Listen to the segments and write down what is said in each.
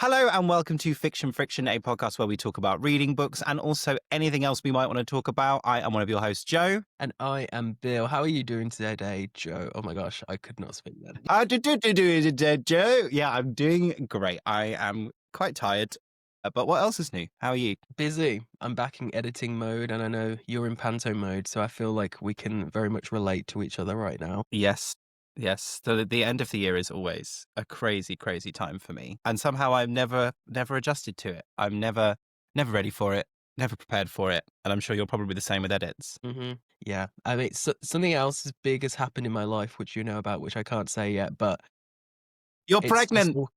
Hello and welcome to Fiction Friction, a podcast where we talk about reading books and also anything else we might want to talk about. I am one of your hosts, Joe. And I am Bill. How are you doing today, Joe? Oh my gosh, I could not speak then. Joe. Yeah, I'm doing great. I am quite tired, but what else is new? How are you? Busy. I'm back in editing mode, and I know you're in panto mode, so I feel like we can very much relate to each other right now. Yes. Yes, the end of the year is always a crazy, crazy time for me, and somehow I'm never adjusted to it. I'm never ready for it, never prepared for it, and I'm sure you're probably the same with edits. Yeah, I mean, something else as big has happened in my life, which you know about, which I can't say yet, but You're it's just pregnant. all,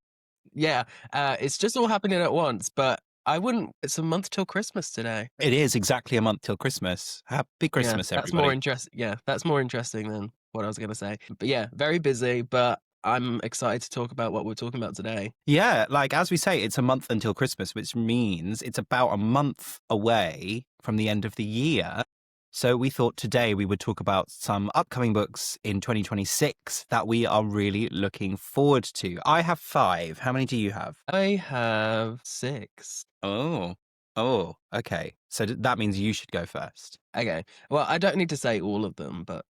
yeah, it's just all happening at once. But I wouldn't. It's a month till Christmas today. It is exactly a month till Christmas. Happy Yeah, Christmas, that's more everybody. interesting. Yeah, that's more interesting than what I was gonna say. But yeah, very busy, but I'm excited to talk about what we're talking about today. Yeah, like as we say, it's a month until Christmas, which means it's about a month away from the end of the year. So we thought today we would talk about some upcoming books in 2026 that we are really looking forward to. I have 5. How many do you have? I have 6. Oh, okay. So that means you should go first. Okay. Well, I don't need to say all of them, but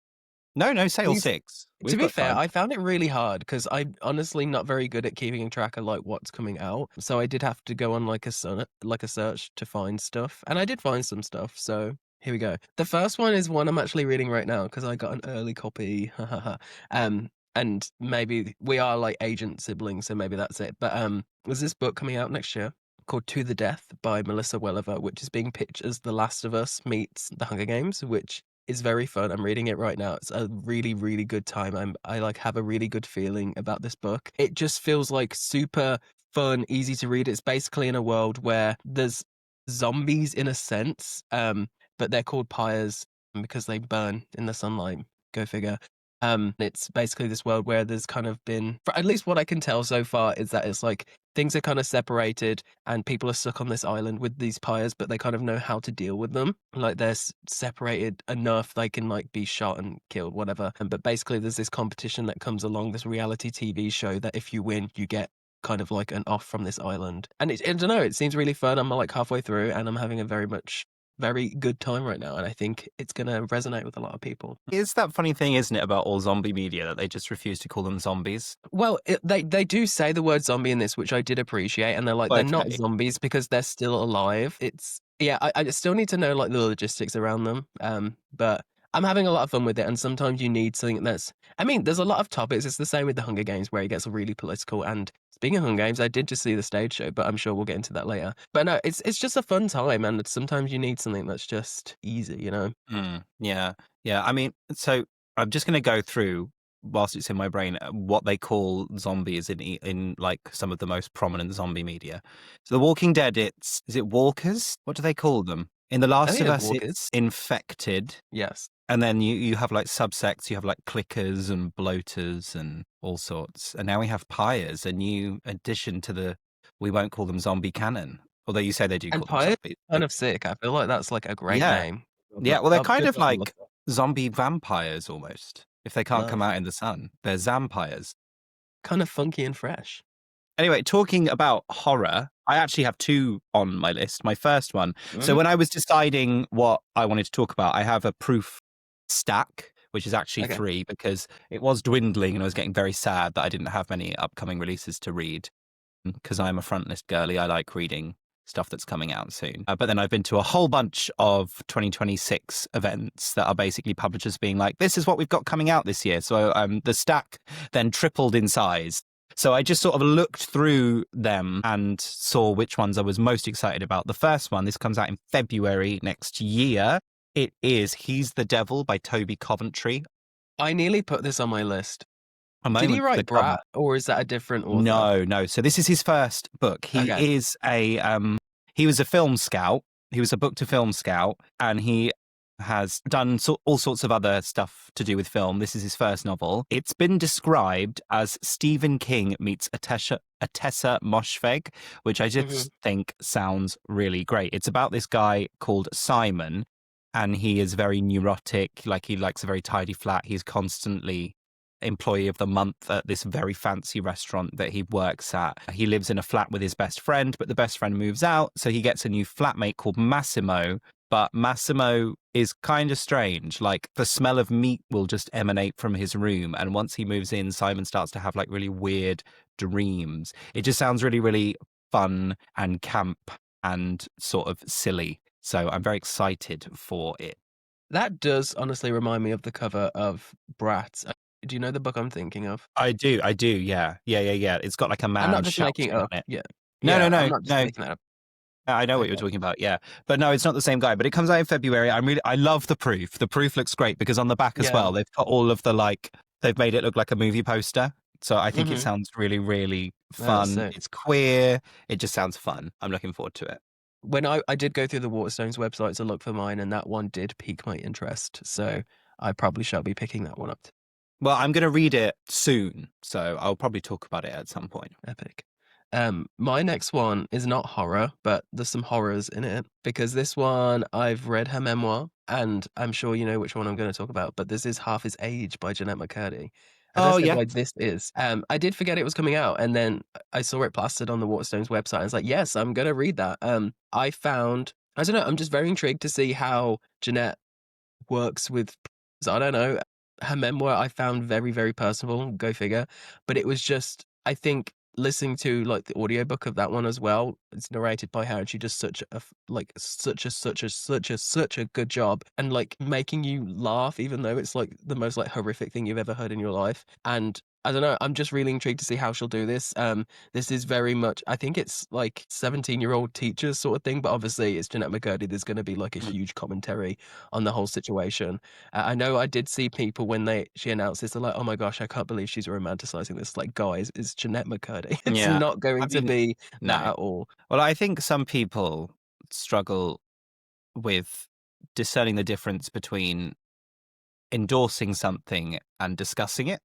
No, say all these 6. to We've be got fair, time. I found it really hard because I'm honestly not very good at keeping track of like what's coming out. So I did have to go on like a search to find stuff, and I did find some stuff. So here we go. The first one is one I'm actually reading right now because I got an early copy. And maybe we are like agent siblings, so maybe that's it. But there's this book coming out next year called To the Death by Melissa Welliver, which is being pitched as The Last of Us meets The Hunger Games, which is very fun. I'm reading it right now. It's a really, really good time. I like have a really good feeling about this book. It just feels like super fun, easy to read. It's basically in a world where there's zombies in a sense, but they're called pyres because they burn in the sunlight. Go figure. It's basically this world where there's kind of been, for at least what I can tell so far, is that it's like things are kind of separated and people are stuck on this island with these pyres, but they kind of know how to deal with them. Like they're separated enough they can like be shot and killed, whatever. But basically, there's this competition that comes along, this reality TV show that if you win, you get kind of like an off from this island. And I don't know, it seems really fun. I'm like halfway through and I'm having a very good time right now, and I think it's going to resonate with a lot of people. It's that funny thing, isn't it, about all zombie media that they just refuse to call them zombies? Well, they do say the word zombie in this, which I did appreciate, and they're like they're not Okay. zombies because they're still alive. It's yeah, I still need to know like the logistics around them. But I'm having a lot of fun with it, and sometimes you need something that's. I mean, there's a lot of topics. It's the same with the Hunger Games where it gets really political. And speaking of Hunger Games, I did just see the stage show, but I'm sure we'll get into that later. But no, it's just a fun time, and sometimes you need something that's just easy, you know. Yeah. Yeah. I mean, so I'm just going to go through whilst it's in my brain what they call zombies in like some of the most prominent zombie media. So The Walking Dead, is it walkers? What do they call them? In The I Last think of it's Us, walkers. it's infected. Yes. And then you have like subsects, you have like clickers and bloaters and all sorts. And now we have pyres, a new addition to the, we won't call them zombie canon. Although you say they do And call them Pyre zombies. kind of sick. I feel like that's like a great Yeah. name. Yeah, well, they're kind Good of job, like Melissa. zombie vampires almost. If they can't come Love. out in the sun, they're zampires. Kind of funky and fresh. Anyway, talking about horror, I actually have 2 on my list. My first one. So Mhm. when I was deciding what I wanted to talk about, I have a proof stack, which is actually Okay. 3 because it was dwindling and I was getting very sad that I didn't have many upcoming releases to read. Because I'm a frontlist girly, I like reading stuff that's coming out soon. But then I've been to a whole bunch of 2026 events that are basically publishers being like, this is what we've got coming out this year. So the stack then tripled in size. So I just sort of looked through them and saw which ones I was most excited about. The first one, this comes out in February next year. It is He's the Devil by Toby Coventry. I nearly put this on my list. A Did he moment for the write cover. Brat, or is that a different author? No. So this is his first book. He Okay. is he was a film scout. He was a book to film scout, and he has done all sorts of other stuff to do with film. This is his first novel. It's been described as Stephen King meets Atessa Moshfegh, which I Mhm. just think sounds really great. It's about this guy called Simon, and he is very neurotic. Like he likes a very tidy flat. He's constantly employee of the month at this very fancy restaurant that he works at. He lives in a flat with his best friend, but the best friend moves out, so he gets a new flatmate called Massimo. But Massimo is kind of strange. Like, the smell of meat will just emanate from his room. And once he moves in, Simon starts to have like really weird dreams. It just sounds really, really fun and camp and sort of silly. So I'm very excited for it. That does honestly remind me of the cover of Bratz. Do you know the book I'm thinking of? I do. Yeah. It's got like a I'm man not just making shouting it on up. it. Yeah. No, Yeah, I'm not just no. making that up. I know what you're Okay. talking about, yeah. But no, it's not the same guy. But it comes out in February. I love the proof. The proof looks great because on the back as Yeah. well, they've got all of the they've made it look like a movie poster. So I think it Mhm. sounds really, really Oh, that's fun. sick. It's queer. It just sounds fun. I'm looking forward to it. When I did go through the Waterstones website to look for mine, and that one did pique my interest. So I probably shall be picking that one up. Well, I'm going to read it soon. So I'll probably talk about it at some point. Epic. My next one is not horror, but there's some horrors in it because this one I've read her memoir, and I'm sure you know which one I'm going to talk about. But this is Half His Age by Jeanette McCurdy. As I Oh, said, yeah. why this is. I did forget it was coming out, and then I saw it plastered on the Waterstones website. And I was like, yes, I'm going to read that. I found, I don't know, I'm just very intrigued to see how Jeanette works with. I don't know. Her memoir I found very, very personable. Go figure. But it was just, I think, listening to like the audiobook of that one as well. It's narrated by her, and she does such a such a good job, and like making you laugh, even though it's like the most like horrific thing you've ever heard in your life. And I don't know. I'm just really intrigued to see how she'll do this. This is very much, I think it's like 17-year-old teachers sort of thing, but obviously it's Jeanette McCurdy. There's going to be like a huge commentary on the whole situation. I know I did see people when she announced this, they're like, "Oh my gosh, I can't believe she's romanticizing this." Like, guys, it's Jeanette McCurdy. It's Yeah. not going to be that no. at all. Well, I think some people struggle with discerning the difference between endorsing something and discussing it.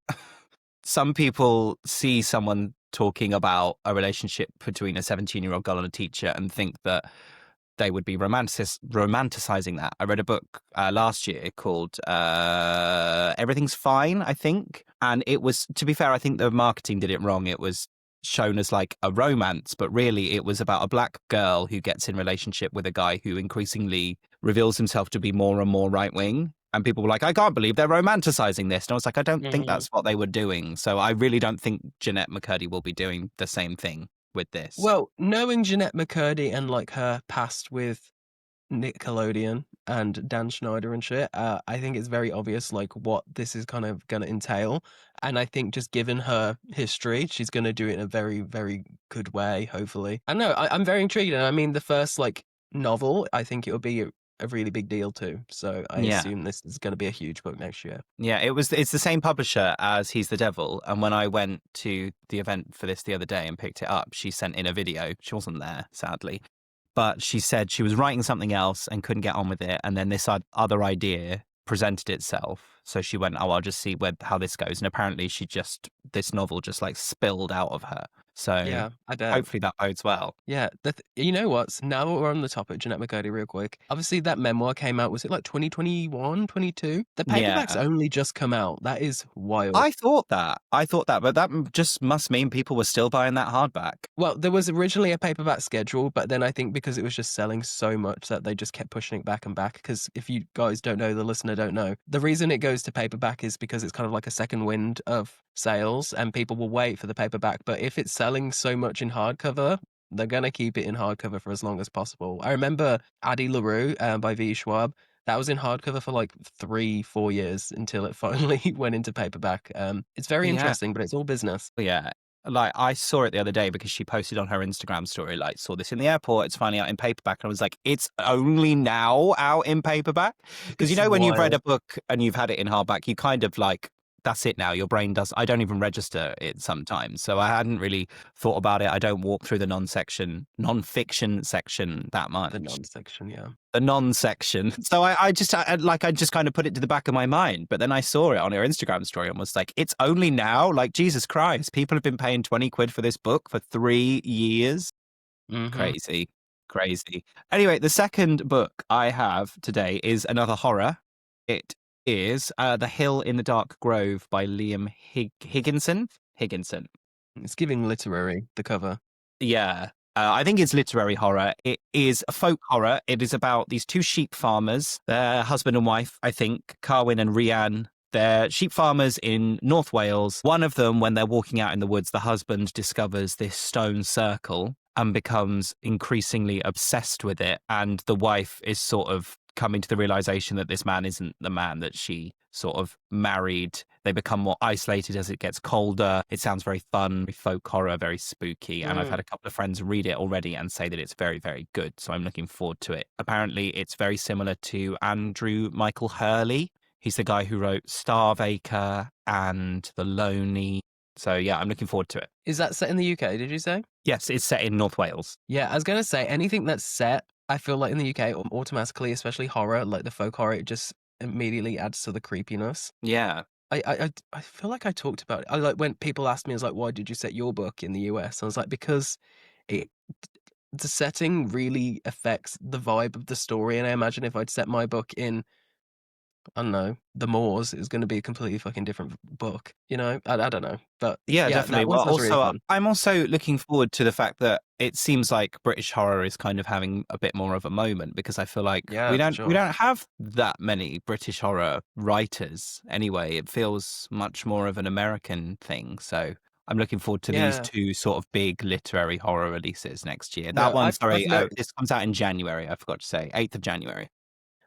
Some people see someone talking about a relationship between a 17-year-old girl and a teacher and think that they would be romanticizing that. I read a book last year called Everything's Fine, I think. And it was, to be fair, I think the marketing did it wrong. It was shown as like a romance, but really it was about a black girl who gets in relationship with a guy who increasingly reveals himself to be more and more right wing. And people were like, I can't believe they're romanticizing this. And I was like, I don't think that's what they were doing. So I really don't think Jeanette McCurdy will be doing the same thing with this. Well, knowing Jeanette McCurdy and like her past with Nickelodeon and Dan Schneider and shit, I think it's very obvious like what this is kind of going to entail. And I think just given her history, she's going to do it in a very, very good way, hopefully. I know, I'm very intrigued. And I mean, the first like novel, I think it'll be a really big deal too. So I assume this is going to be a huge book next year. Yeah, it's the same publisher as He's the Devil. And when I went to the event for this the other day and picked it up, she sent in a video. She wasn't there, sadly. But she said she was writing something else and couldn't get on with it. And then this other idea presented itself. So she went, oh, I'll just see how this goes. And apparently this novel just like spilled out of her. So yeah, I bet. hopefully that bodes well. Yeah, you know what? Now we're on the topic, Jeanette McCurdy, real quick. Obviously, that memoir came out, was it like 2021, 22? The paperback's only just come out. That is wild. I thought that, but that just must mean people were still buying that hardback. Well, there was originally a paperback schedule, but then I think because it was just selling so much that they just kept pushing it back and back. Because if you guys don't know, the listener don't know, the reason it goes to paperback is because it's kind of like a second wind of sales and people will wait for the paperback. But if it's selling so much in hardcover, they're going to keep it in hardcover for as long as possible. I remember Addie LaRue by V. Schwab. That was in hardcover for like 3-4 years until it finally went into paperback. It's very interesting, but it's all business. Yeah. Like, I saw it the other day because she posted on her Instagram story, like, saw this in the airport, it's finally out in paperback. And I was like, it's only now out in paperback? Because, you know, when you've read a book and you've had it in hardback, you kind of like, that's it now. Your brain does. I don't even register it sometimes. So I hadn't really thought about it. I don't walk through the non-fiction section that much. The non-section, yeah. The non-section. So I just kind of put it to the back of my mind. But then I saw it on her Instagram story and was like, it's only now? Like, Jesus Christ. People have been paying 20 quid for this book for 3 years. Mm-hmm. Crazy. Anyway, the second book I have today is another horror. It is The Hill in the Dark Grove by Liam Higginson. Higginson. It's giving literary, the cover. Yeah. I think it's literary horror. It is a folk horror. It is about these two sheep farmers, their husband and wife, I think, Carwyn and Rhiann. They're sheep farmers in North Wales. One of them, when they're walking out in the woods, the husband discovers this stone circle and becomes increasingly obsessed with it. And the wife is sort of coming to the realization that this man isn't the man that she sort of married. They become more isolated as it gets colder. It sounds very fun, very folk horror, very spooky. And I've had a couple of friends read it already and say that it's very, very good. So I'm looking forward to it. Apparently, it's very similar to Andrew Michael Hurley. He's the guy who wrote Starvacre and The Lonely. So yeah, I'm looking forward to it. Is that set in the UK, did you say? Yes, it's set in North Wales. Yeah, I was going to say, anything that's set, I feel like in the UK, automatically, especially horror, like the folk horror, it just immediately adds to the creepiness. Yeah. I feel like I talked about it. I like when people asked me, I was like, why did you set your book in the US? I was like, because it the setting really affects the vibe of the story. And I imagine if I'd set my book in, I don't know, the Moors, it's going to be a completely fucking different book. You know, I don't know, but Yeah, definitely. that one Well, sounds really also, fun. I'm also looking forward to the fact that it seems like British horror is kind of having a bit more of a moment, because I feel like Yeah, we for don't sure. we don't have that many British horror writers anyway. It feels much more of an American thing. So I'm looking forward to these Yeah. two sort of big literary horror releases next year. That No, one, I've sorry, no. this comes out in January. I forgot to say, 8th of January.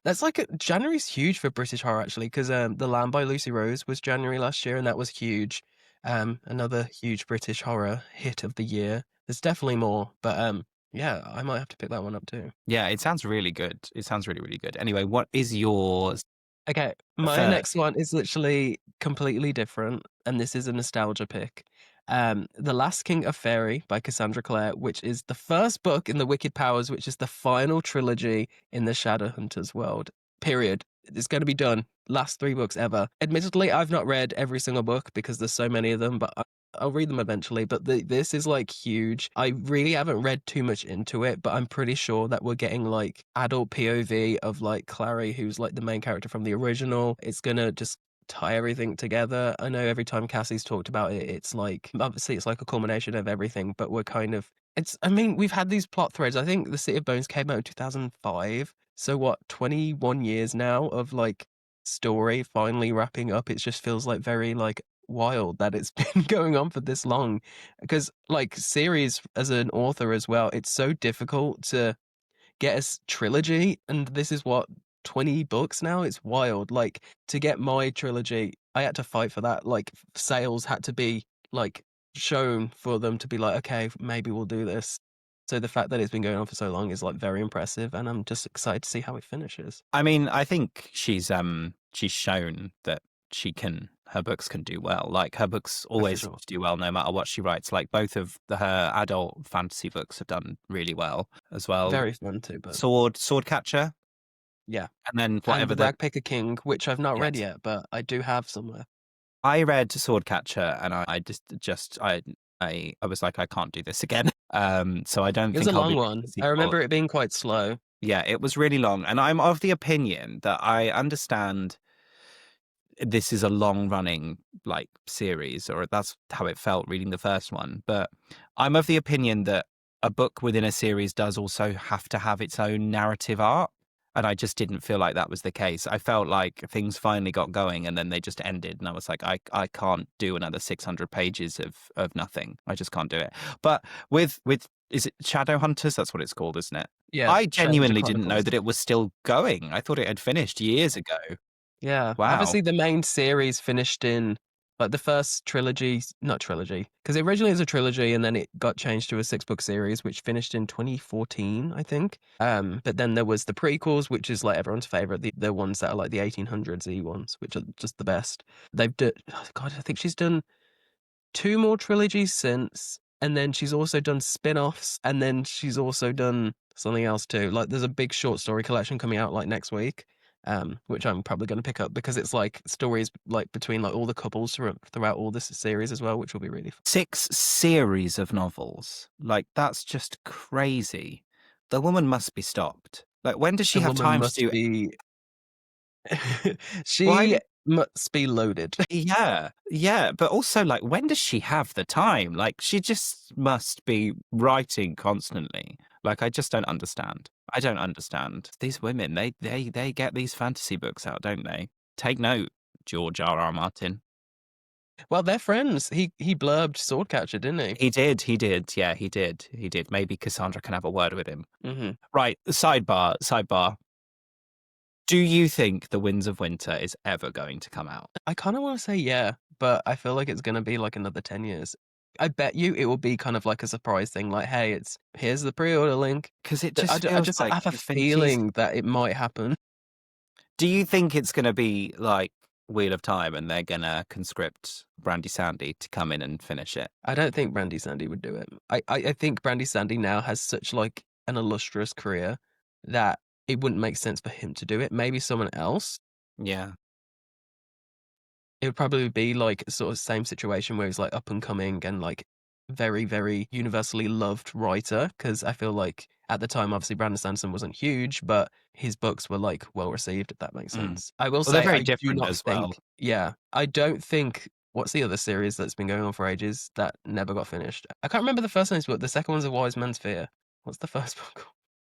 That's like January's huge for British horror actually, because The Lamb by Lucy Rose was January last year, and that was huge. Another huge British horror hit of the year. There's definitely more, but yeah, I might have to pick that one up too. Yeah, it sounds really good. It sounds really, really good. Anyway, what is yours? Okay, my Third. next one is literally completely different, and this is a nostalgia pick. The Last King of Fairy by Cassandra Clare, which is the first book in the Wicked Powers, which is the final trilogy in the Shadowhunters world. Period. It's going to be done. Last 3 books ever. Admittedly, I've not read every single book because there's so many of them, but I'll read them eventually. But this is like huge. I really haven't read too much into it, but I'm pretty sure that we're getting like adult POV of like Clary, who's like the main character from the original. It's gonna just tie everything together. I know every time Cassie's talked about it, it's like obviously it's like a culmination of everything, but we're kind of I mean, we've had these plot threads. I think The City of Bones came out in 2005. So what, 21 years now of like story finally wrapping up. It just feels like very like wild that it's been going on for this long. Because like series as an author as well, it's so difficult to get a trilogy, and this is what 20 books now. It's wild. Like to get my trilogy, I had to fight for that. Like sales had to be like shown for them to be like, okay, maybe we'll do this. So the fact that it's been going on for so long is like very impressive, and I'm just excited to see how it finishes. I mean, I think she's shown that her books can do well. Like her books Oh, for always sure. do well no matter what she writes. Like both of her adult fantasy books have done really well as well. Very fun too, but Swordcatcher, yeah. and then And whatever the Ragpicker King, which I've not read yes. yet, but I do have somewhere. I read Swordcatcher and I was like, I can't do this again. So I don't It was think a I'll long be reading one. the I sequel. remember it being quite slow. Yeah, it was really long. And I'm of the opinion that I understand this is a long running like series, or that's how it felt reading the first one. But I'm of the opinion that a book within a series does also have to have its own narrative arc. And I just didn't feel like that was the case. I felt like things finally got going and then they just ended. And I was like, I can't do another 600 pages of nothing. I just can't do it. But with is it Shadowhunters? That's what it's called, isn't it? Yeah, I Shadowhunter genuinely didn't know Chronicles. that it was still going. I thought it had finished years ago. Yeah, Wow. obviously the main series finished in like the first trilogy, not trilogy, because originally it was a trilogy and then it got changed to a 6 book series, which finished in 2014, I think. But then there was the prequels, which is like everyone's favorite, the ones that are like the 1800s E ones, which are just the best. They've done, oh God, I think she's done 2 more trilogies since, and then she's also done spin-offs, and then she's also done something else too. Like there's a big short story collection coming out like next week, which I'm probably going to pick up because it's like stories like between like all the couples throughout all this series as well, which will be really fun. 6 series of novels. Like that's just crazy. The woman must be stopped. Like when does she The have woman time to must do be She must be loaded. Yeah, yeah, but also, like, when does she have the time? Like, she just must be writing constantly. Like, I just don't understand. I don't understand. These women, they get these fantasy books out, don't they? Take note, George R.R. Martin. Well, they're friends. He blurbed Swordcatcher, didn't he? He did. Yeah, he did. He did. Maybe Cassandra can have a word with him. Hmm. Right, sidebar. Do you think The Winds of Winter is ever going to come out? I kind of want to say yeah, but I feel like it's going to be like another 10 years. I bet you it will be kind of like a surprise thing, like, hey, here's the pre-order link. Because it I, just I feels just like have a it's been teased. feeling that it might happen. Do you think it's going to be like Wheel of Time and they're going to conscript Brandy Sandy to come in and finish it? I don't think Brandy Sandy would do it. I think Brandy Sandy now has such like an illustrious career that it wouldn't make sense for him to do it. Maybe someone else. Yeah. It would probably be like sort of same situation where he's like up and coming and like very, very universally loved writer. Because I feel like at the time, obviously, Brandon Sanderson wasn't huge, but his books were like well received, if that makes Mm. sense. I will Well, they're say, very I do different not as think, well. yeah, I don't think. What's the other series that's been going on for ages that never got finished? I can't remember the first name's book. The second one's A Wise Man's Fear. What's the first book called?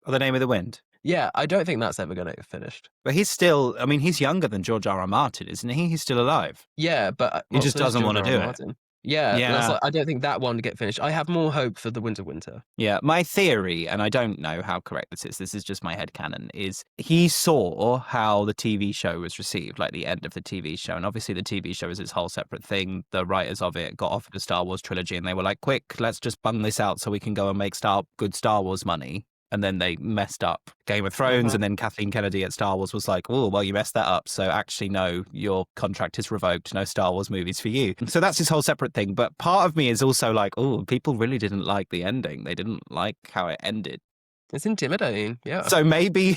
Oh, The Name of the Wind. Yeah, I don't think that's ever going to get finished. But he's still, I mean, he's younger than George R.R. Martin, isn't he? He's still alive. Yeah, but He just so is doesn't George want to R. R. do it. Martin. Yeah, that's Yeah. like I don't think that one to get finished. I have more hope for the Winter. Yeah. My theory, and I don't know how correct this is just my headcanon, is he saw how the TV show was received, like the end of the TV show. And obviously the TV show is its whole separate thing. The writers of it got offered a Star Wars trilogy and they were like, quick, let's just bung this out so we can go and make good Star Wars money. And then they messed up Game of Thrones. And then Kathleen Kennedy at Star Wars was like, oh, well, you messed that up. So actually, no, your contract is revoked. No Star Wars movies for you. So that's his whole separate thing. But part of me is also like, oh, people really didn't like the ending. They didn't like how it ended. It's intimidating, yeah. So maybe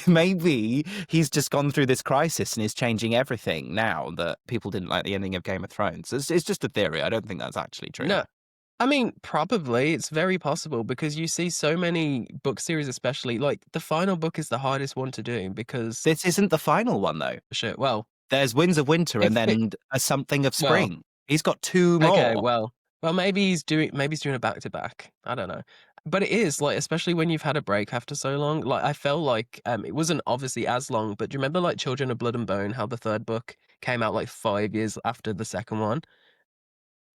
he's just gone through this crisis and is changing everything now that people didn't like the ending of Game of Thrones. It's just a theory. I don't think that's actually true. No, I mean, probably it's very possible because you see so many book series, especially like the final book is the hardest one to do because This isn't the final one, though. shit. Well, There's Winds of Winter if and it, then a Something of well, Spring. He's got two more. okay, well, maybe he's doing a back to back. I don't know, but it is like especially when you've had a break after so long. Like I felt like it wasn't obviously as long, but do you remember like Children of Blood and Bone? How the third book came out like 5 years after the second one.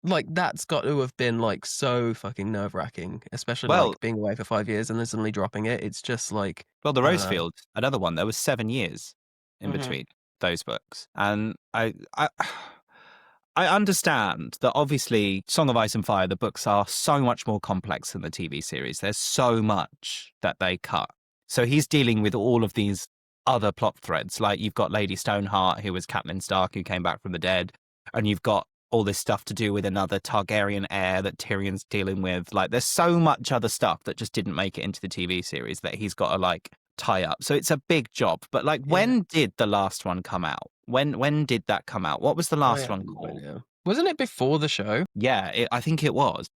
Like that's got to have been like so fucking nerve-wracking, especially Well, like being away for 5 years and then suddenly dropping it. It's just like well, The I don't know. Rosefield, another one. There was 7 years in Hmm. between those books, and I understand that obviously Song of Ice and Fire, the books are so much more complex than the TV series. There's so much that they cut. So he's dealing with all of these other plot threads. Like you've got Lady Stoneheart, who was Catelyn Stark, who came back from the dead, and you've got all this stuff to do with another Targaryen heir that Tyrion's dealing with. Like there's so much other stuff that just didn't make it into the TV series that he's got to like tie up. So it's a big job. But like Yeah. when did the last one come out? When did that come out? What was the last I one have no called? idea. Wasn't it before the show? Yeah, I think it was.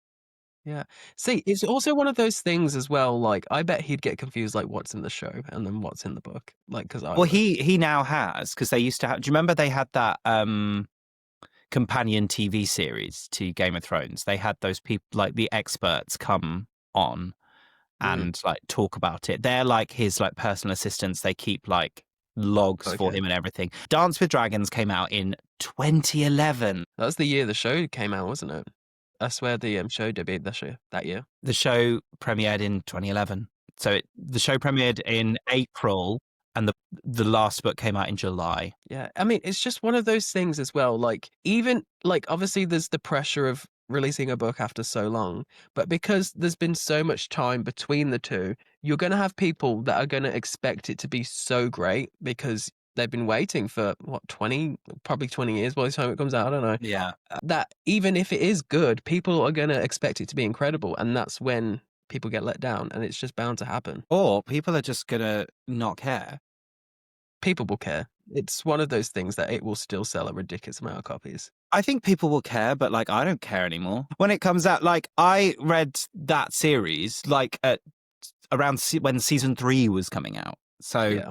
Yeah. See, it's also one of those things as well. Like, I bet he'd get confused, like what's in the show and then what's in the book. Like, because I Well, would. he now has, because they used to have. Do you remember they had that companion TV series to Game of Thrones? They had those people like the experts come on and like talk about it. They're like his like personal assistants. They keep like logs for Okay. him and everything. Dance with Dragons came out in 2011. That's the year the show came out, wasn't it? I swear the show debuted that year. The show premiered in 2011. So the show premiered in April, and the last book came out in July. Yeah, I mean, it's just one of those things as well. Like, even like obviously there's the pressure of releasing a book after so long, but because there's been so much time between the two, you're going to have people that are going to expect it to be so great because they've been waiting for what 20, probably 20 years by the time it comes out. I don't know. Yeah. That even if it is good, people are going to expect it to be incredible, and that's when people get let down, and it's just bound to happen. Or people are just gonna not care. People will care. It's one of those things that it will still sell a ridiculous amount of copies. I think people will care, but like I don't care anymore. When it comes out, like I read that series like at around when season 3 was coming out. So Yeah.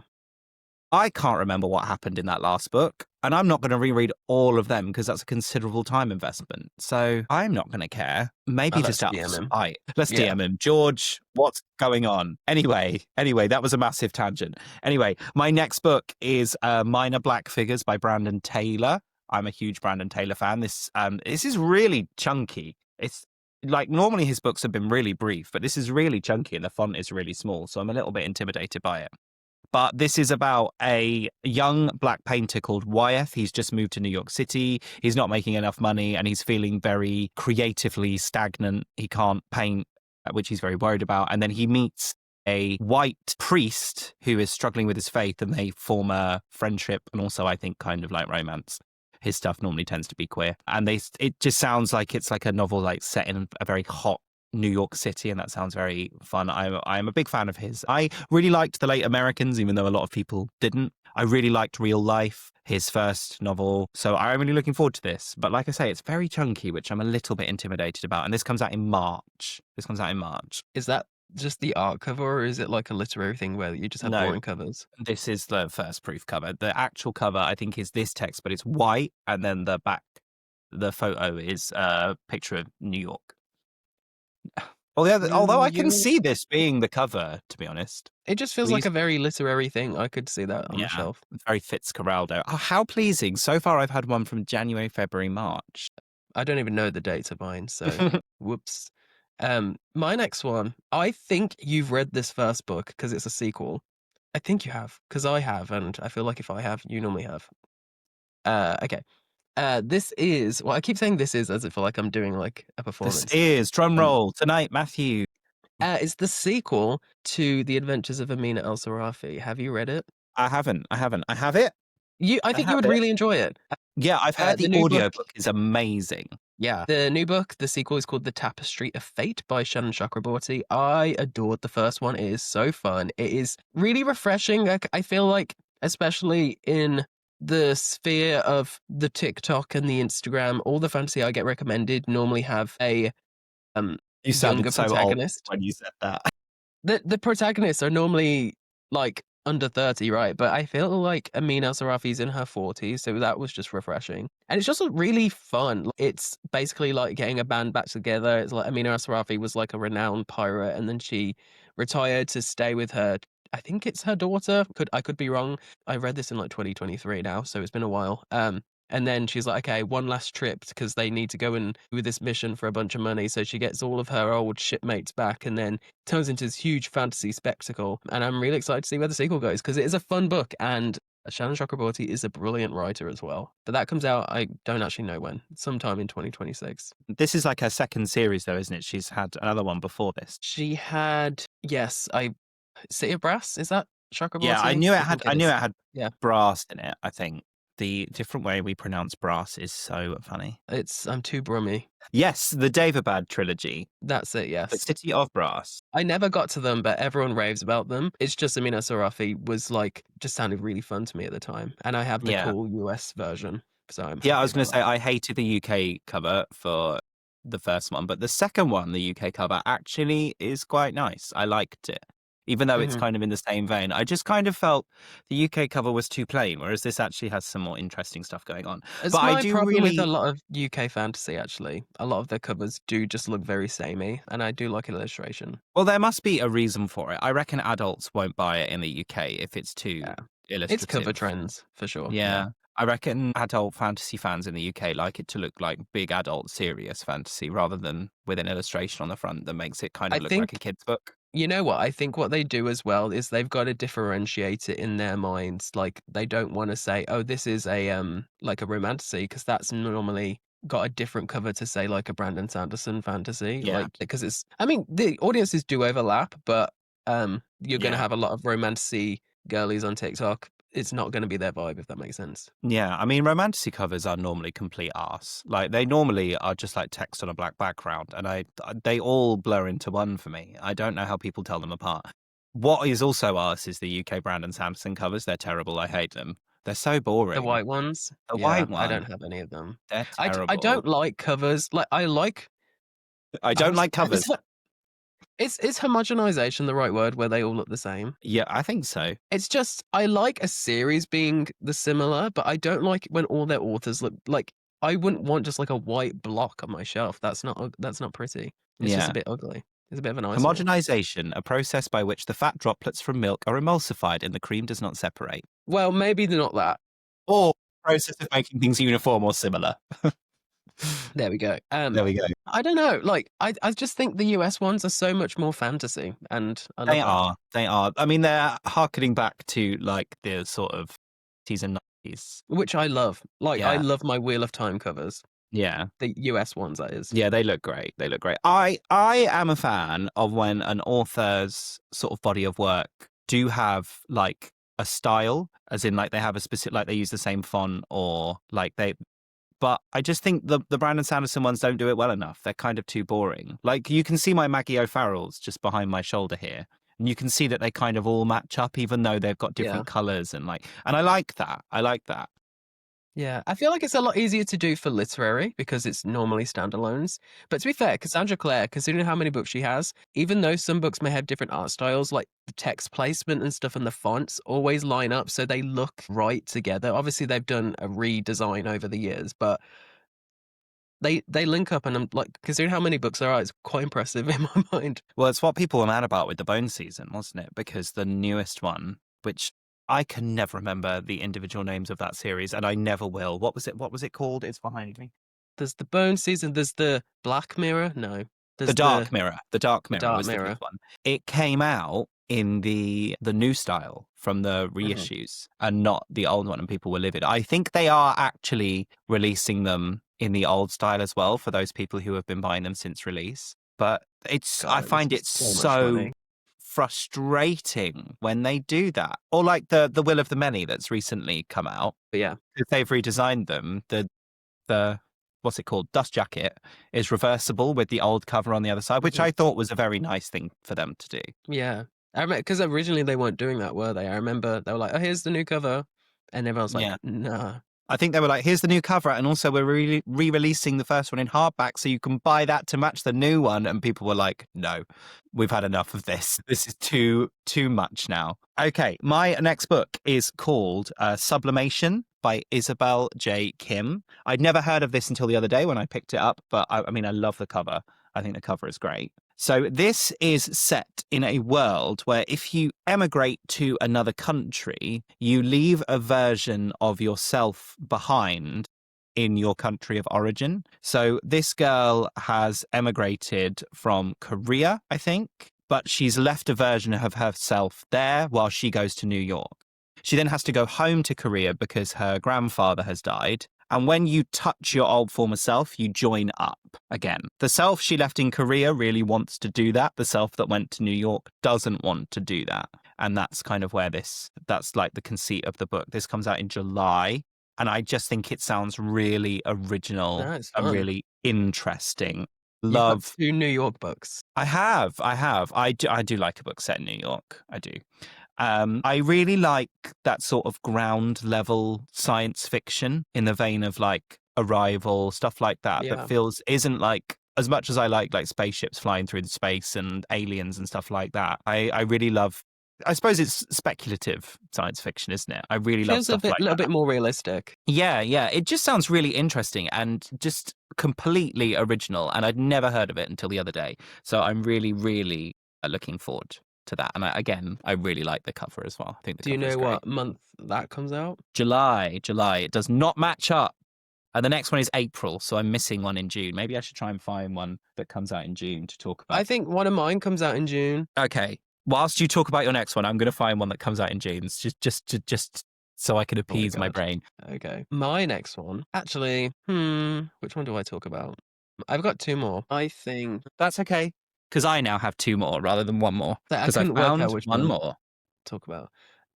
I can't remember what happened in that last book, and I'm not going to reread all of them because that's a considerable time investment. So I'm not going to care. Maybe just let's out of DM him. spite. Let's Yeah. DM him. George, what's going on? Anyway, that was a massive tangent. Anyway, my next book is Minor Black Figures by Brandon Taylor. I'm a huge Brandon Taylor fan. This is really chunky. It's like normally his books have been really brief, but this is really chunky and the font is really small. So I'm a little bit intimidated by it. But this is about a young black painter called Wyeth. He's just moved to New York City. He's not making enough money and he's feeling very creatively stagnant. He can't paint, which he's very worried about. And then he meets a white priest who is struggling with his faith and they form a friendship and also, I think, kind of like romance. His stuff normally tends to be queer. And it just sounds like it's like a novel like set in a very hot New York City, and that sounds very fun. I'm a big fan of his. I really liked The Late Americans, even though a lot of people didn't. I really liked Real Life, his first novel. So I'm really looking forward to this. But like I say, it's very chunky, which I'm a little bit intimidated about. And this comes out in March. Is that just the art cover, or is it like a literary thing where you just have No. boring covers? This is the first proof cover. The actual cover, I think, is this text, but it's white. And then the the photo is a picture of New York. Although I can see this being the cover, to be honest. It just feels like a very literary thing. I could see that on the shelf. Very Fitzcarraldo. Oh, how pleasing. So far, I've had one from January, February, March. I don't even know the dates of mine, so whoops. My next one, I think you've read this first book because it's a sequel. I think you have, because I have, and I feel like if I have, you normally have. Okay. This is, well, I keep saying this is as if like I'm doing like a performance. This is, drum roll, tonight, Matthew. It's the sequel to The Adventures of Amina El-Sarafi. Have you read it? I haven't. I have it. I think you would really enjoy it. Yeah, I've heard the audiobook is amazing. Yeah. The new book, the sequel is called The Tapestry of Fate by Shannon Chakraborty. I adored the first one. It is so fun. It is really refreshing. I feel like, especially in the sphere of the TikTok and the Instagram, all the fantasy I get recommended normally have a you sounded so protagonist. Old when you said that. The protagonists are normally like under 30, right? But I feel like Amina El-Sarafi's in her 40s, so that was just refreshing. And it's just really fun. It's basically like getting a band back together. It's like Amina El-Sarafi was like a renowned pirate, and then she retired to stay with her, I think it's her daughter. I could be wrong. I read this in like 2023 now, so it's been a while. And then she's like, okay, one last trip because they need to go and do this mission for a bunch of money. So she gets all of her old shipmates back and then turns into this huge fantasy spectacle. And I'm really excited to see where the sequel goes because it is a fun book and Shannon Chakraborty is a brilliant writer as well. But that comes out, I don't actually know when, sometime in 2026. This is like her second series though, isn't it? She's had another one before this. She had, yes, City of Brass, is that Chakraborty? Yeah, I knew it had brass in it, I think. The different way we pronounce brass is so funny. I'm too brummy. Yes, the Daevabad trilogy. That's it, yes. The City of Brass. I never got to them, but everyone raves about them. It's just Amina El-Sarafi was like, just sounded really fun to me at the time. And I have the cool US version. So I was going to say, I hated the UK cover for the first one, but the second one, the UK cover, actually is quite nice. I liked it. Even though it's kind of in the same vein. I just kind of felt the UK cover was too plain, whereas this actually has some more interesting stuff going on. It's my problem with a lot of UK fantasy, actually. A lot of their covers do just look very samey, and I do like illustration. Well, there must be a reason for it. I reckon adults won't buy it in the UK if it's too illustrative. It's cover trends, for sure. Yeah. I reckon adult fantasy fans in the UK like it to look like big adult serious fantasy rather than with an illustration on the front that makes it kind of look like a kid's book. You know what? I think what they do as well is they've got to differentiate it in their minds. Like they don't want to say, "Oh, this is a like a romantasy," because that's normally got a different cover to say like a Brandon Sanderson fantasy. Yeah. Like because it's, I mean, the audiences do overlap, but you're going to have a lot of romantasy girlies on TikTok. It's not going to be their vibe, if that makes sense. Yeah, I mean, romantasy covers are normally complete arse. Like they normally are just like text on a black background, and they all blur into one for me. I don't know how people tell them apart. What is also arse is the UK Brandon Sanderson covers. They're terrible. I hate them. They're so boring. The white ones. The white ones. I don't have any of them. They're terrible. I don't like covers. Like I don't like covers. Is homogenization the right word where they all look the same? Yeah, I think so. It's just I like a series being the similar, but I don't like when all their authors look like I wouldn't want just like a white block on my shelf. That's not pretty. It's just a Yeah. bit ugly. It's a bit of an eyesore. Homogenization, a process by which the fat droplets from milk are emulsified and the cream does not separate. Well, maybe they're not that. Or process of making things uniform or similar. There we go. There we go. I don't know. Like, I just think the US ones are so much more fantasy, and I love They that. are. They are. I mean, they're harkening back to like the sort of 80s and 90s. Which I love. Like, I Yeah. love my Wheel of Time covers. Yeah. The US ones, that is. Yeah, they look great. They look great. I am a fan of when an author's sort of body of work do have like a style, as in like they have a specific, like they use the same font or like they. But I just think the Brandon Sanderson ones don't do it well enough. They're kind of too boring. Like you can see my Maggie O'Farrell's just behind my shoulder here. And you can see that they kind of all match up, even though they've got different colors and like, and I like that. I like that. Yeah, I feel like it's a lot easier to do for literary because it's normally standalones. But to be fair, Cassandra Clare, considering how many books she has, even though some books may have different art styles, like the text placement and stuff and the fonts always line up so they look right together. Obviously, they've done a redesign over the years, but they link up, and I'm like, considering how many books there are, it's quite impressive in my mind. Well, it's what people were mad about with the Bone season, wasn't it? Because the newest one, which I can never remember the individual names of that series, and I never will. What was it? What was it called? It's behind me. There's the Bone season. There's the Black Mirror. No, there's The Dark Mirror. The Dark Mirror Dark was the Mirror. fifth one. It came out in the new style from the reissues and not the old one, and people were livid. I think they are actually releasing them in the old style as well for those people who have been buying them since release. But it's I God, find this it is so much so money. frustrating when they do that. Or like the Will of the Many that's recently come out. But yeah, If they've redesigned them, the what's it called? Dust jacket is reversible with the old cover on the other side, which Mhm. I thought was a very nice thing for them to do. Yeah. I remember because originally they weren't doing that, were they? I remember they were like, "Oh, here's the new cover," and everyone was like, Yeah. "Nah." I think they were like, here's the new cover, and also we're re-releasing the first one in hardback, so you can buy that to match the new one. And people were like, no, we've had enough of this. This is too much now. Okay, my next book is called Sublimation by Isabel J. Kim. I'd never heard of this until the other day when I picked it up, but I mean, I love the cover. I think the cover is great. So this is set in a world where if you emigrate to another country, you leave a version of yourself behind in your country of origin. So this girl has emigrated from Korea, I think, but she's left a version of herself there while she goes to New York. She then has to go home to Korea because her grandfather has died. And when you touch your old former self, you join up again. The self she left in Korea really wants to do that. The self that went to New York doesn't want to do that. And that's kind of where that's like the conceit of the book. This comes out in July. And I just think it sounds really original That's and fun. really interesting. You've got Love. 2 New York books. I have. I do like a book set in New York. I do. I really like that sort of ground level science fiction in the vein of like Arrival, stuff like that, Yeah. that isn't like, as much as I like spaceships flying through the space and aliens and stuff like that. I really love, I suppose it's speculative science fiction, isn't it? I really love Feels a stuff like little that. bit more realistic. Yeah. It just sounds really interesting and just completely original. And I'd never heard of it until the other day. So I'm really, really looking forward to that. And I really like the cover as well. I think the Do you cover is know great. what month that comes out? July. It does not match up. And the next one is April, so I'm missing one in June. Maybe I should try and find one that comes out in June to talk about. I think one of mine comes out in June. Okay. Whilst you talk about your next one, I'm going to find one that comes out in June, just so I can appease my God. brain. Okay. My next one, actually, which one do I talk about? I've got 2 more. I think That's okay, because I now have 2 more rather than 1 more. that I Because I couldn't work found out which 1 one more. to talk about.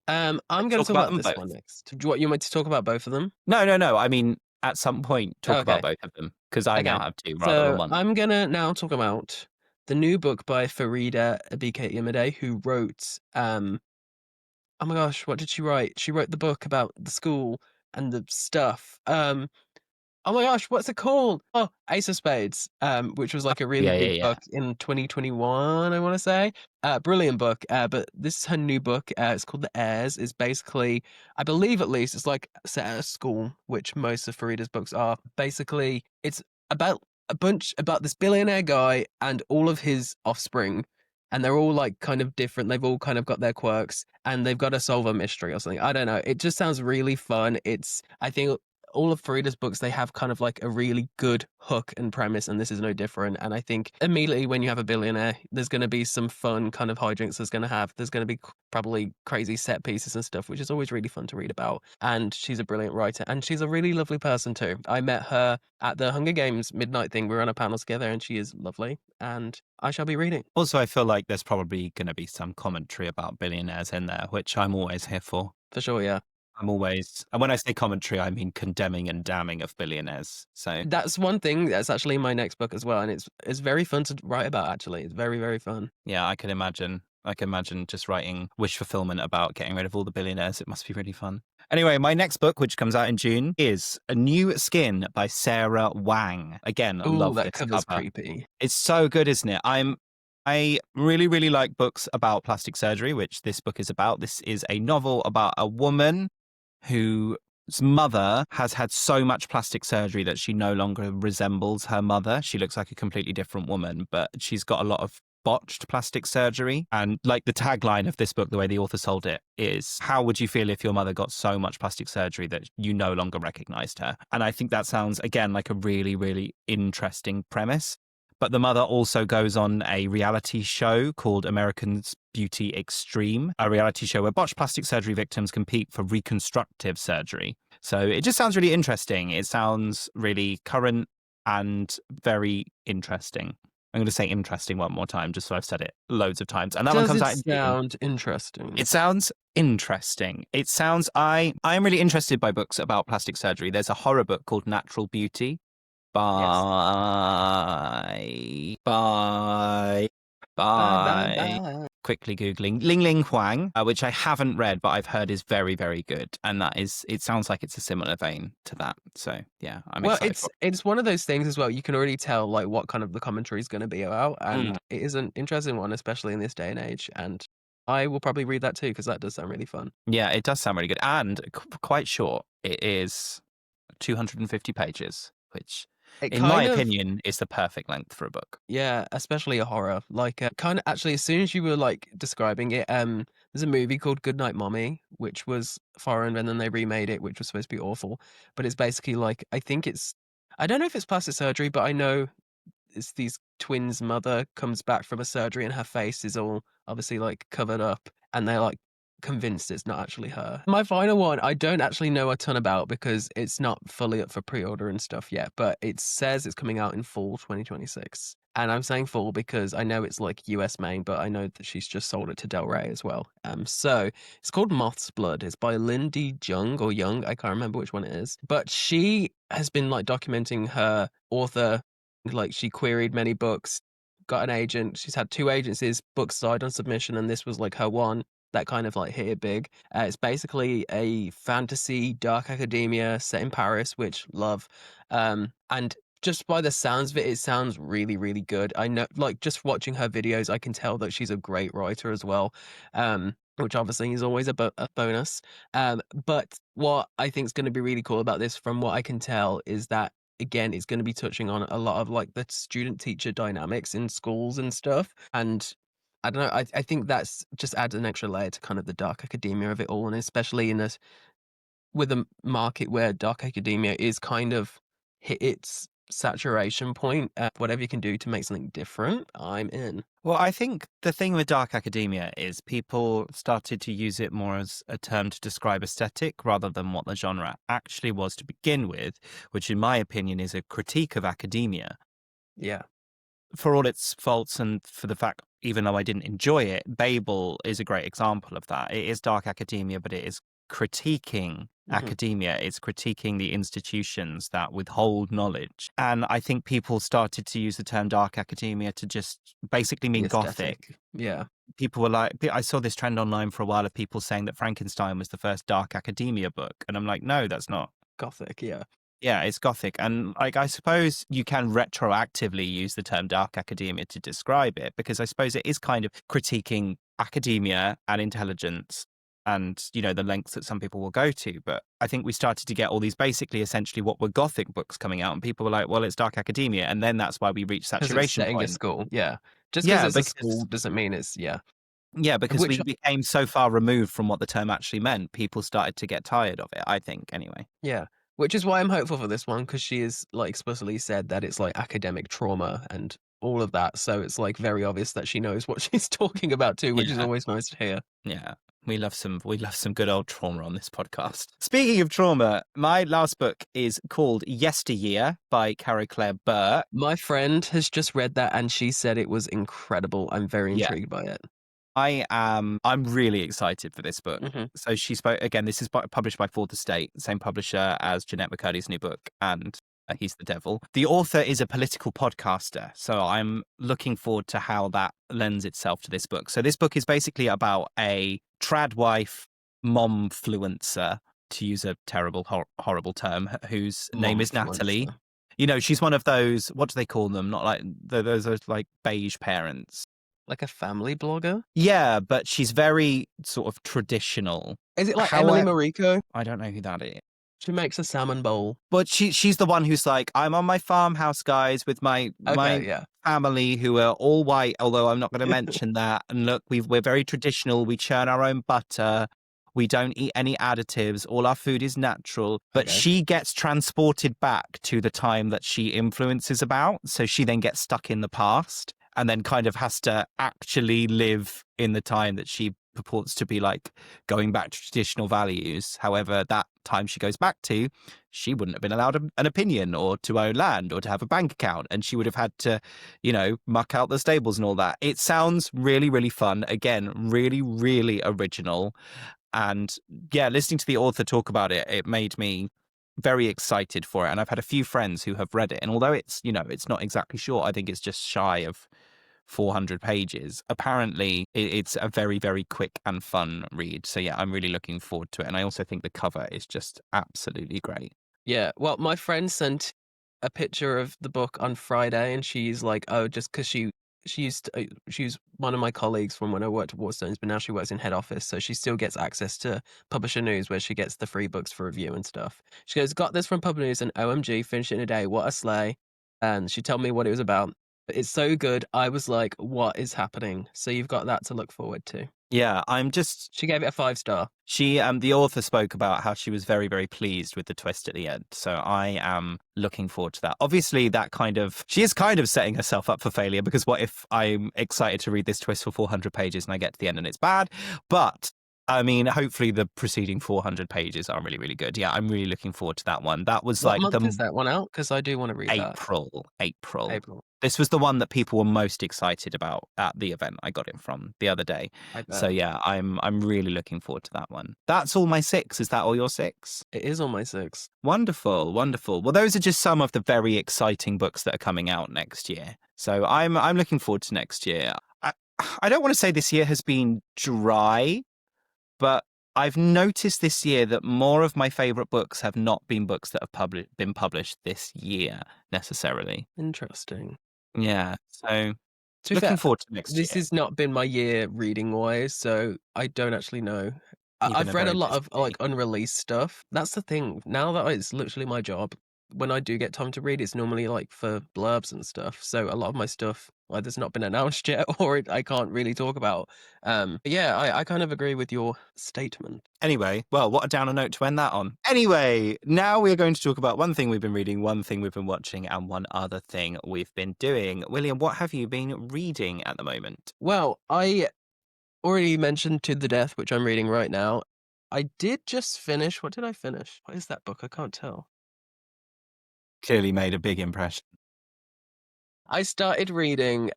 I'm going to Talk talk about about them this both. one next. Do you want me to talk about both of them? No. I mean, at some point, talk about Okay. both of them, because I now Okay. have 2 rather than So 1. I'm gonna now talk about the new book by Farida Abike-Imade, who wrote oh my gosh, what did she write? She wrote the book about the school and the stuff. Oh my gosh, what's it called? Oh, Ace of Spades, which was like a really Yeah, yeah, big yeah. book in 2021, I want to say. Brilliant book. But this is her new book. It's called The Heirs. It's basically, I believe at least, it's like set at a school, which most of Farida's books are. Basically, it's about about this billionaire guy and all of his offspring. And they're all like kind of different. They've all kind of got their quirks and they've got to solve a mystery or something. I don't know. It just sounds really fun. I think all of Farida's books, they have kind of like a really good hook and premise, and this is no different. And I think immediately when you have a billionaire, there's going to be some fun kind of hijinks there's going to be probably crazy set pieces and stuff, which is always really fun to read about. And she's a brilliant writer, and she's a really lovely person too. I met her at the Hunger Games midnight thing. We were on a panel together, and she is lovely, and I shall be reading. Also, I feel like there's probably going to be some commentary about billionaires in there, which I'm always here for. For sure, yeah. I'm always, and when I say commentary, I mean condemning and damning of billionaires. So That's one thing that's actually in my next book as well, and it's very fun to write about. Actually, it's very, very fun. yeah, I can imagine. I can imagine just writing wish fulfillment about getting rid of all the billionaires. It must be really fun. Anyway, my next book, which comes out in June, is A New Skin by Sarah Wang. Again, I Oh, love that this cover's cover. creepy. It's so good, isn't it? I really, really like books about plastic surgery, which this book is about. This is a novel about a woman whose mother has had so much plastic surgery that she no longer resembles her mother. She looks like a completely different woman, but she's got a lot of botched plastic surgery. And like the tagline of this book, the way the author sold it is, how would you feel if your mother got so much plastic surgery that you no longer recognized her? And I think that sounds, again, like a really, really interesting premise. But the mother also goes on a reality show called American's Beauty Extreme, a reality show where botched plastic surgery victims compete for reconstructive surgery. So it just sounds really interesting. It sounds really current and very interesting. I'm going to say interesting one more time, just so I've said it loads of times. And that one Does comes it out in June. sound interesting? It sounds interesting. It sounds, I am really interested by books about plastic surgery. There's a horror book called Natural Beauty by quickly Googling Ling Ling Huang, which I haven't read, but I've heard is very, very good. And it sounds like it's a similar vein to that. So yeah, I'm Well, excited. it's one of those things as well. You can already tell like what kind of the commentary is going to be about, and it is an interesting one, especially in this day and age. And I will probably read that too because that does sound really fun. Yeah, it does sound really good and quite short. It is 250 pages, which in my opinion is the perfect length for a book. Yeah, especially a horror. Like, kind of actually, as soon as you were like describing it, there's a movie called Goodnight Mommy, which was foreign, and then they remade it, which was supposed to be awful. But it's basically like, I don't know if it's plastic surgery, but I know it's these twins' mother comes back from a surgery and her face is all obviously like covered up, and they're like convinced it's not actually her. My final one, I don't actually know a ton about because it's not fully up for pre-order and stuff yet, but it says it's coming out in fall 2026. And I'm saying fall because I know it's like US main, but I know that she's just sold it to Del Rey as well. So it's called Moth's Blood. It's by Lindy Jung or Young. I can't remember which one it is. But she has been like documenting her author, like she queried many books, got an agent. She's had two agencies, books side on submission, and this was like her one that kind of like hit it big. It's basically a fantasy dark academia set in Paris, which love. And just by the sounds of it, it sounds really, really good. I know, like just watching her videos, I can tell that she's a great writer as well. Which obviously is always a bonus. But what I think is going to be really cool about this, from what I can tell, is that again, it's going to be touching on a lot of like the student teacher dynamics in schools and stuff. And I don't know. I think that's just adds an extra layer to kind of the dark academia of it all, and especially with a market where dark academia is kind of hit its saturation point. Whatever you can do to make something different, I'm in. Well, I think the thing with dark academia is people started to use it more as a term to describe aesthetic rather than what the genre actually was to begin with, which in my opinion is a critique of academia. Yeah. For all its faults and for the fact, even though I didn't enjoy it, Babel is a great example of that. It is dark academia, but it is critiquing academia. It's critiquing the institutions that withhold knowledge. And I think people started to use the term dark academia to just basically mean gothic. Yeah. People were like, I saw this trend online for a while of people saying that Frankenstein was the first dark academia book. And I'm like, no, that's not. Gothic, yeah. Yeah, it's gothic. And like I suppose you can retroactively use the term dark academia to describe it, because I suppose it is kind of critiquing academia and intelligence and, you know, the lengths that some people will go to. But I think we started to get all these basically essentially what were gothic books coming out, and people were like, well, it's dark academia. And then that's why we reached Because it's saturation set in a point. school. Yeah. Just because Yeah, it's a because school doesn't mean it's, yeah. yeah, because Which, we became so far removed from what the term actually meant, people started to get tired of it, I think, anyway. yeah. Which is why I'm hopeful for this one, because she is like explicitly said that it's like academic trauma and all of that. So it's like very obvious that she knows what she's talking about too, which is Yeah. always nice to hear. Yeah. We love some good old trauma on this podcast. Speaking of trauma, my last book is called Yesteryear by Carrie Claire Burr. My friend has just read that and she said it was incredible. I'm very Yeah. intrigued by it. I'm really excited for this book. Mhm. So she spoke again, this is published by Fourth Estate, same publisher as Jeanette McCurdy's new book, and He's the Devil. The author is a political podcaster, so I'm looking forward to how that lends itself to this book. So this book is basically about a trad wife momfluencer, to use a terrible, horrible term, whose name is Natalie. Momfluencer. You know, she's one of those, what do they call them? Not like, those are like beige parents. Like a family blogger? Yeah, but she's very sort of traditional. Is it like How Emily I- Mariko? I don't know who that is. She makes a salmon bowl. But she's the one who's like, I'm on my farmhouse, guys, with my Okay, yeah. family who are all white, although I'm not going to mention that. And look, we're very traditional. We churn our own butter. We don't eat any additives. All our food is natural. But Okay. she gets transported back to the time that she influences about. So she then gets stuck in the past and then kind of has to actually live in the time that she purports to be like going back to traditional values. However, that time she goes back to, she wouldn't have been allowed an opinion or to own land or to have a bank account. And she would have had to, you know, muck out the stables and all that. It sounds really, really fun. Again, really, really original. And yeah, listening to the author talk about it, it made me very excited for it. And I've had a few friends who have read it. And although it's, you know, it's not exactly short, I think it's just shy of 400 pages. Apparently, it's a very, very quick and fun read. So yeah, I'm really looking forward to it. And I also think the cover is just absolutely great. Yeah. Well, my friend sent a picture of the book on Friday and she's like, oh, just because she's one of my colleagues from when I worked at Waterstones, but now she works in head office. So she still gets access to Publisher News where she gets the free books for review and stuff. She goes, got this from Pub News and OMG, finished it in a day. What a slay. And she told me what it was about. But it's so good. I was like, what is happening? So you've got that to look forward to. Yeah, She gave it a 5-star. the author spoke about how she was very, very pleased with the twist at the end. So I am looking forward to that. Obviously, she is kind of setting herself up for failure, because what if I'm excited to read this twist for 400 pages and I get to the end and it's bad? But I mean, hopefully the preceding 400 pages are really, really good. Yeah, I'm really looking forward to that one. That was What like month is that one out? Because I do want to read that. April. This was the one that people were most excited about at the event I got it from the other day. I bet. So yeah, I'm really looking forward to that one. That's all my 6. Is that all your 6? It is on my 6. Wonderful, wonderful. Well, those are just some of the very exciting books that are coming out next year. So I'm looking forward to next year. I don't want to say this year has been dry, but I've noticed this year that more of my favorite books have not been books that have been published this year necessarily. Interesting. Yeah, so To be looking fair, forward to next this year. has not been my year reading wise, so I don't actually know. You've been I've a read a very lot busy of like unreleased stuff. That's the thing. Now that it's literally my job, when I do get time to read, it's normally like for blurbs and stuff. So a lot of my stuff either has not been announced yet or I can't really talk about. But yeah, I kind of agree with your statement. Anyway, well, what a downer note to end that on. Anyway, now we're going to talk about one thing we've been reading, one thing we've been watching, and one other thing we've been doing. William, what have you been reading at the moment? Well, I already mentioned To the Death, which I'm reading right now. I did just finish. What did I finish? What is that book? I can't tell. Clearly made a big impression. I started reading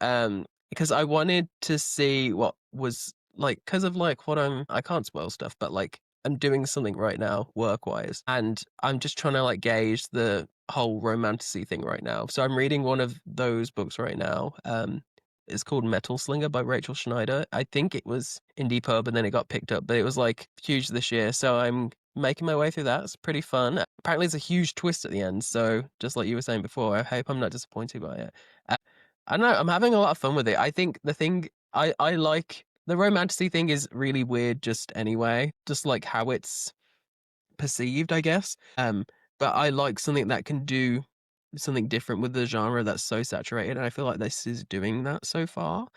because I wanted to see what was like, because of like I can't spoil stuff, but like I'm doing something right now work wise, and I'm just trying to like gauge the whole romantasy thing right now. So I'm reading one of those books right now. It's called Metal Slinger by Rachel Schneider. I think it was Indie Pub and then it got picked up, but it was like huge this year. So I'm making my way through that. It's pretty fun. Apparently, there's a huge twist at the end. So, just like you were saying before, I hope I'm not disappointed by it. Uh, I don't know. I'm having a lot of fun with it. I think the thing I like the romantasy thing is really weird, just anyway, just like how it's perceived, I guess. But I like something that can do something different with the genre that's so saturated, and I feel like this is doing that so far.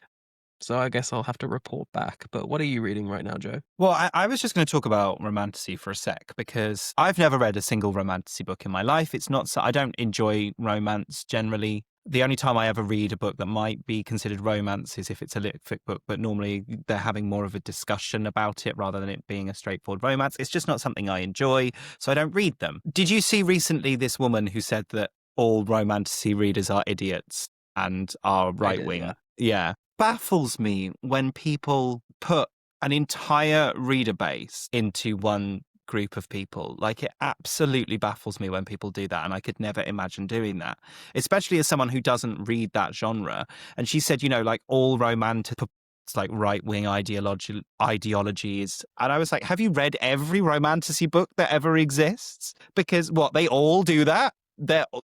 So I guess I'll have to report back. But what are you reading right now, Joe? Well, I was just going to talk about romantasy for a sec because I've never read a single romantasy book in my life. It's not so, I don't enjoy romance generally. The only time I ever read a book that might be considered romance is if it's a lit fic book, but normally they're having more of a discussion about it rather than it being a straightforward romance. It's just not something I enjoy, so I don't read them. Did you see recently this woman who said that all romantasy readers are idiots and are right wing? Yeah. Baffles me when people put an entire reader base into one group of people. Like, it absolutely baffles me when people do that, and I could never imagine doing that, especially as someone who doesn't read that genre. And she said, you know, like all romantic, it's like right-wing ideologies. And I was like, have you read every romantasy book that ever exists? Because what, they all do that?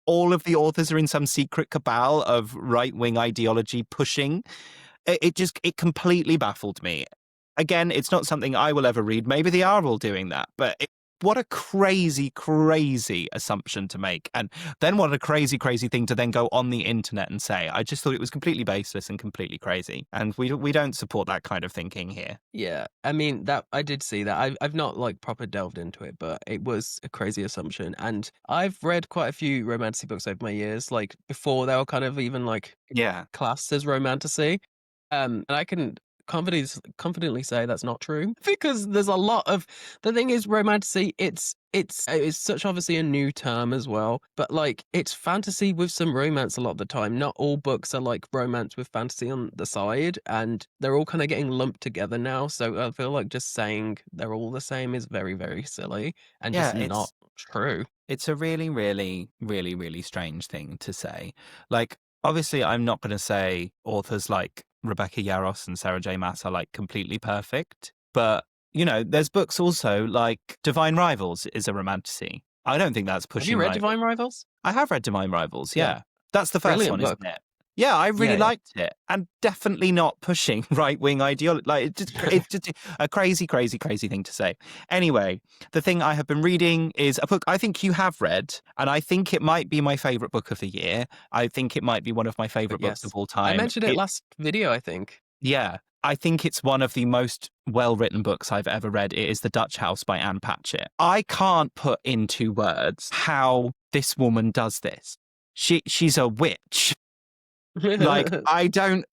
All of the authors are in some secret cabal of right-wing ideology pushing. It completely baffled me. Again, it's not something I will ever read. Maybe they are all doing that, but what a crazy, crazy assumption to make. And then what a crazy, crazy thing to then go on the internet and say. I just thought it was completely baseless and completely crazy. And we don't support that kind of thinking here. Yeah, I mean that I did see that. I've not like proper delved into it, but it was a crazy assumption. And I've read quite a few romantasy books over my years, like before they were kind of even like classed as romantasy. And I can confidently say that's not true because there's a lot of the thing is romantasy. It's such obviously a new term as well, but like it's fantasy with some romance a lot of the time. Not all books are like romance with fantasy on the side, and they're all kind of getting lumped together now. So I feel like just saying they're all the same is very, very silly and just not true. It's a really, really, really, really strange thing to say. Like, obviously, I'm not going to say authors like Rebecca Yarros and Sarah J. Maas are like completely perfect. But, you know, there's books also like Divine Rivals is a romantasy. I don't think that's pushing. Have you read Divine Rivals? I have read Divine Rivals, yeah. That's the first Brilliant one, book. isn't it? Yeah, I really liked it, and definitely not pushing right-wing ideology. Like, it's just a crazy, crazy, crazy thing to say. Anyway, the thing I have been reading is a book I think you have read, and I think it might be my favorite book of the year. I think it might be one of my favorite books of all time. I mentioned it last video, I think. Yeah, I think it's one of the most well-written books I've ever read. It is The Dutch House by Anne Patchett. I can't put into words how this woman does this. She's a witch. Like, I don't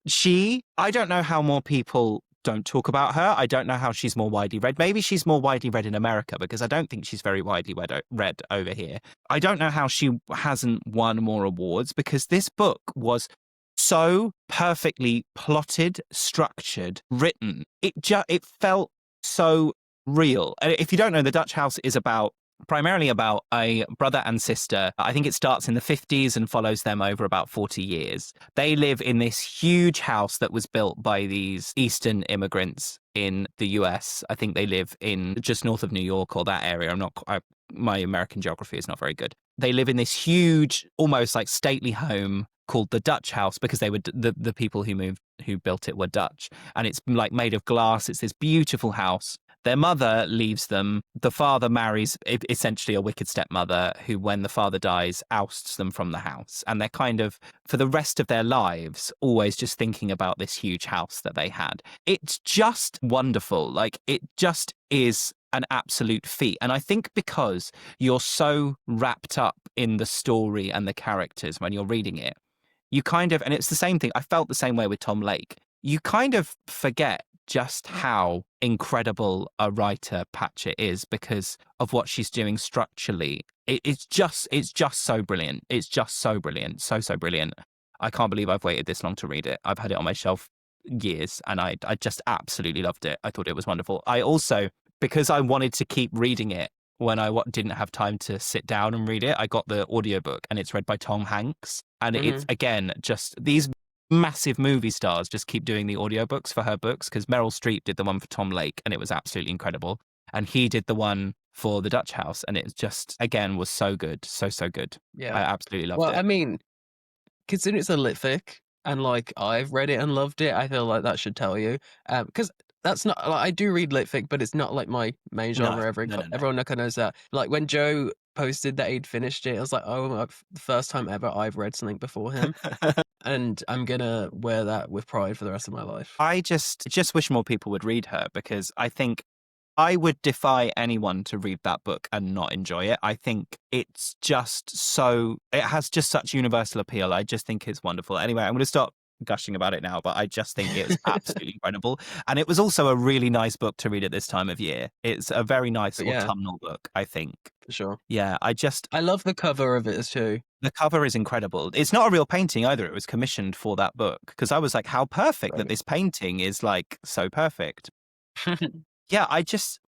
know how more people don't talk about her. I don't know how she's more widely read. Maybe she's more widely read in America because I don't think she's very widely read over here. I don't know how she hasn't won more awards because this book was so perfectly plotted, structured, written. It felt so real. And if you don't know, The Dutch House is primarily about a brother and sister. I think it starts in the 50s and follows them over about 40 years. They live in this huge house that was built by these Eastern immigrants in the US. I think they live in just north of New York or that area. My American geography is not very good. They live in this huge, almost like stately home called the Dutch House because they were the people who built it were Dutch. And it's like made of glass. It's this beautiful house. Their mother leaves them. The father marries essentially a wicked stepmother who, when the father dies, ousts them from the house. And they're kind of, for the rest of their lives, always just thinking about this huge house that they had. It's just wonderful. Like, it just is an absolute feat. And I think because you're so wrapped up in the story and the characters when you're reading it, you kind of, and it's the same thing, I felt the same way with Tom Lake, you kind of forget just how incredible a writer Patchett is because of what she's doing structurally. It's just so brilliant. It's just so brilliant. So brilliant. I can't believe I've waited this long to read it. I've had it on my shelf years and I just absolutely loved it. I thought it was wonderful. I also, because I wanted to keep reading it when I didn't have time to sit down and read it, I got the audiobook and it's read by Tom Hanks. And it's, again, just these massive movie stars just keep doing the audiobooks for her books because Meryl Streep did the one for Tom Lake and it was absolutely incredible. And he did the one for the Dutch House, and it just again was so good, so good. Yeah. I absolutely loved Well, it. I mean, considering it's a lit fic and like I've read it and loved it, I feel like that should tell you. Because that's not like, I do read lit fic, but it's not like my main genre. No. Everyone kind of knows that. Like when Joe posted that he'd finished it, I was like, oh, the first time ever I've read something before him, and I'm gonna wear that with pride for the rest of my life. I just wish more people would read her, because I think I would defy anyone to read that book and not enjoy it. I think it's just it has just such universal appeal. I just think it's wonderful. Anyway, I'm going to stop gushing about it now, but I just think it's absolutely incredible. And it was also a really nice book to read at this time of year. It's a very nice But yeah, autumnal book, I think. for sure. Yeah, I love the cover of it too. the cover is incredible. It's not a real painting either. It was commissioned for that book, because I was like, how perfect that Right. this painting is, like, so perfect. Yeah,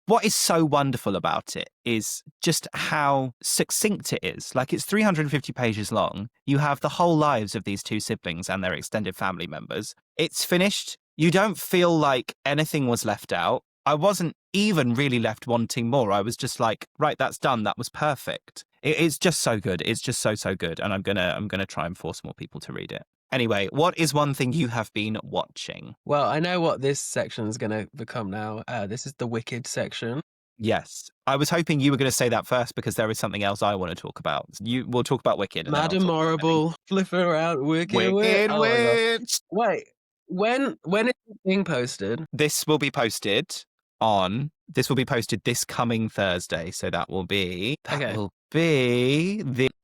what is so wonderful about it is just how succinct it is. Like, it's 350 pages long. You have the whole lives of these two siblings and their extended family members. It's finished. You don't feel like anything was left out. I wasn't even really left wanting more. I was just like, right, that's done. That was perfect. It's just so good. It's just so good. And I'm gonna try and force more people to read it. Anyway, what is one thing you have been watching? Well, I know what this section is going to become now. This is the Wicked section. Yes. I was hoping you were going to say that first, because there is something else I want to talk about. We'll talk about Wicked. And Madam Morrible, flip it around, Wicked Witch. Oh my God. Witch. Wait, when is it being posted? This will be posted this coming Thursday. So that will be the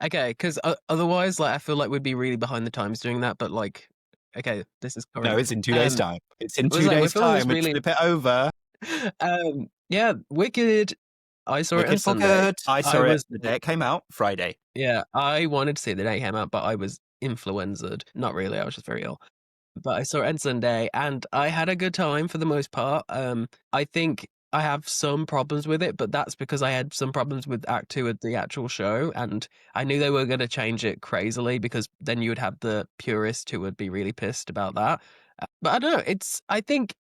Okay, because otherwise, like, I feel like we'd be really behind the times doing that. But like, okay, this is current. No, it's in 2 days' time. It's in was 2 like, days' we're feeling this time. really- Flip it over. Yeah, Wicked. I saw it on Wicked for Sunday. good. I saw it the day it came out, Friday. Yeah, I wanted to see it the day it came out, but I was influenza'd. Not really, I was just very ill. But I saw it on Sunday, and I had a good time for the most part. I think I have some problems with it, but that's because I had some problems with Act 2 of the actual show, and I knew they were going to change it crazily, because then you would have the purist who would be really pissed about that. But I don't know, I think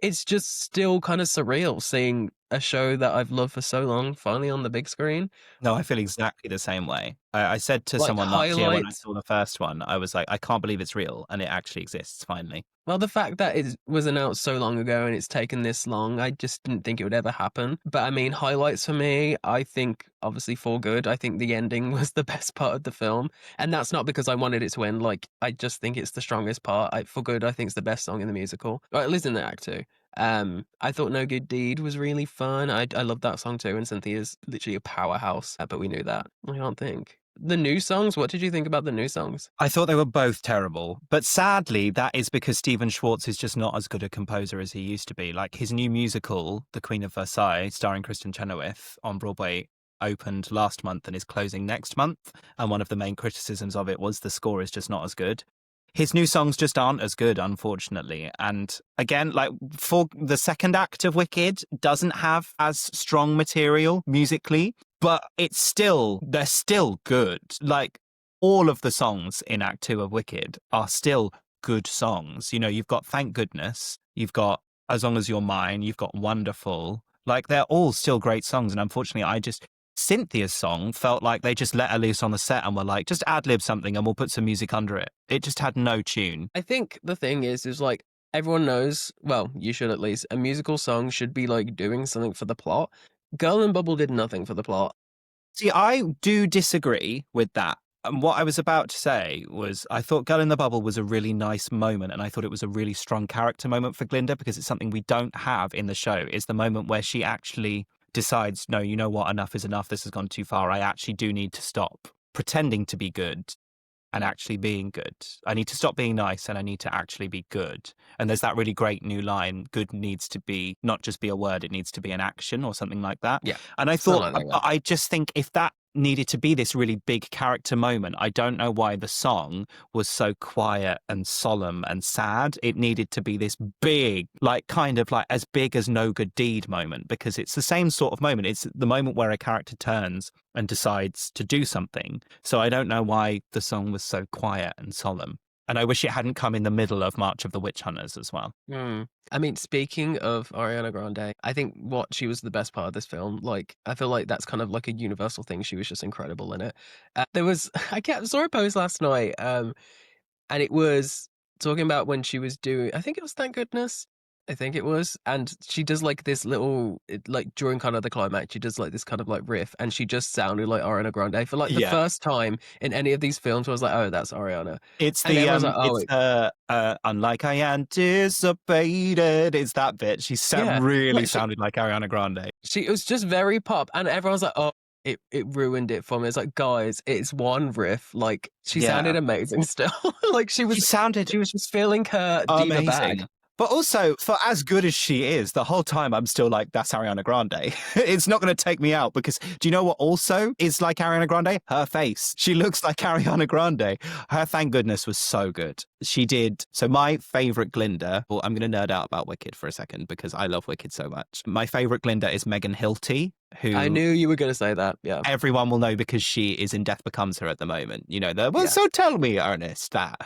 it's just still kind of surreal seeing a show that I've loved for so long finally on the big screen. No, I feel exactly the same way. I said to Like, someone last year when I highlights- saw the first one, I was like, I can't believe it's real, and it actually exists finally. Well, the fact that it was announced so long ago and it's taken this long, I just didn't think it would ever happen. But I mean, highlights for me, I think obviously For Good. I think the ending was the best part of the film. And that's not because I wanted it to end. Like, I just think it's the strongest part. For Good, I think it's the best song in the musical. Or at least in the Act 2. I thought No Good Deed was really fun. I love that song too. And Cynthia's literally a powerhouse. But we knew that. I can't think. The new songs, what did you think about the new songs? I thought they were both terrible, but sadly, that is because Stephen Schwartz is just not as good a composer as he used to be. Like, his new musical, The Queen of Versailles, starring Kristen Chenoweth on Broadway, opened last month and is closing next month. And one of the main criticisms of it was the score is just not as good. His new songs just aren't as good, unfortunately. And again, like, for the second act of Wicked doesn't have as strong material musically, but they're still good. Like, all of the songs in Act 2 of Wicked are still good songs. You know, you've got Thank Goodness, you've got As Long As You're Mine, you've got Wonderful. Like, they're all still great songs. And unfortunately, Cynthia's song felt like they just let her loose on the set and were like, just ad-lib something and we'll put some music under it. It just had no tune. I think the thing is like, everyone knows, well, you should at least, a musical song should be like doing something for the plot. Girl and Bubble did nothing for the plot. See, I do disagree with that. And what I was about to say was, I thought Girl in the Bubble was a really nice moment, and I thought it was a really strong character moment for Glinda, because it's something we don't have in the show. It's the moment where she actually decides, no, you know what, enough is enough. This has gone too far. I actually do need to stop pretending to be good and actually being good. I need to stop being nice and I need to actually be good. And there's that really great new line, good needs to be not just be a word, it needs to be an action or something like that. Yeah. And I thought, like that. I just think if that needed to be this really big character moment, I don't know why the song was so quiet and solemn and sad. It needed to be this big, like, kind of like as big as No Good Deed moment, because it's the same sort of moment. It's the moment where a character turns and decides to do something. So I don't know why the song was so quiet and solemn. And I wish it hadn't come in the middle of March of the Witch Hunters as well. I mean, speaking of Ariana Grande, I think what she was the best part of this film. Like, I feel like that's kind of like a universal thing. She was just incredible in it. There was, saw a post last night, and it was talking about when she was doing, I think it was Thank Goodness. I think it was. And she does like this little, like during kind of the climax, she does like this kind of like riff, and she just sounded like Ariana Grande for like the Yeah. first time in any of these films. I was like, oh, that's Ariana. It's And everyone's like, oh, it's unlike I anticipated. It's that bit. She yeah. really Like, sounded like Ariana Grande. it was just very pop, and everyone's like, oh, it ruined it for me. It's like, guys, it's one riff. Like, she sounded amazing still. Like, she was just feeling her diva bag. Amazing. But also, for as good as she is, the whole time I'm still like, that's Ariana Grande. It's not going to take me out because do you know what also is like Ariana Grande? Her face. She looks like Ariana Grande. Her Thank Goodness was so good. She did. So my favorite Glinda, well, I'm going to nerd out about Wicked for a second because I love Wicked so much. My favorite Glinda is Megan Hilty, who I knew you were going to say that. Yeah. everyone will know because she is in Death Becomes Her at the moment. You know, Yeah. so tell me, Ernest, that.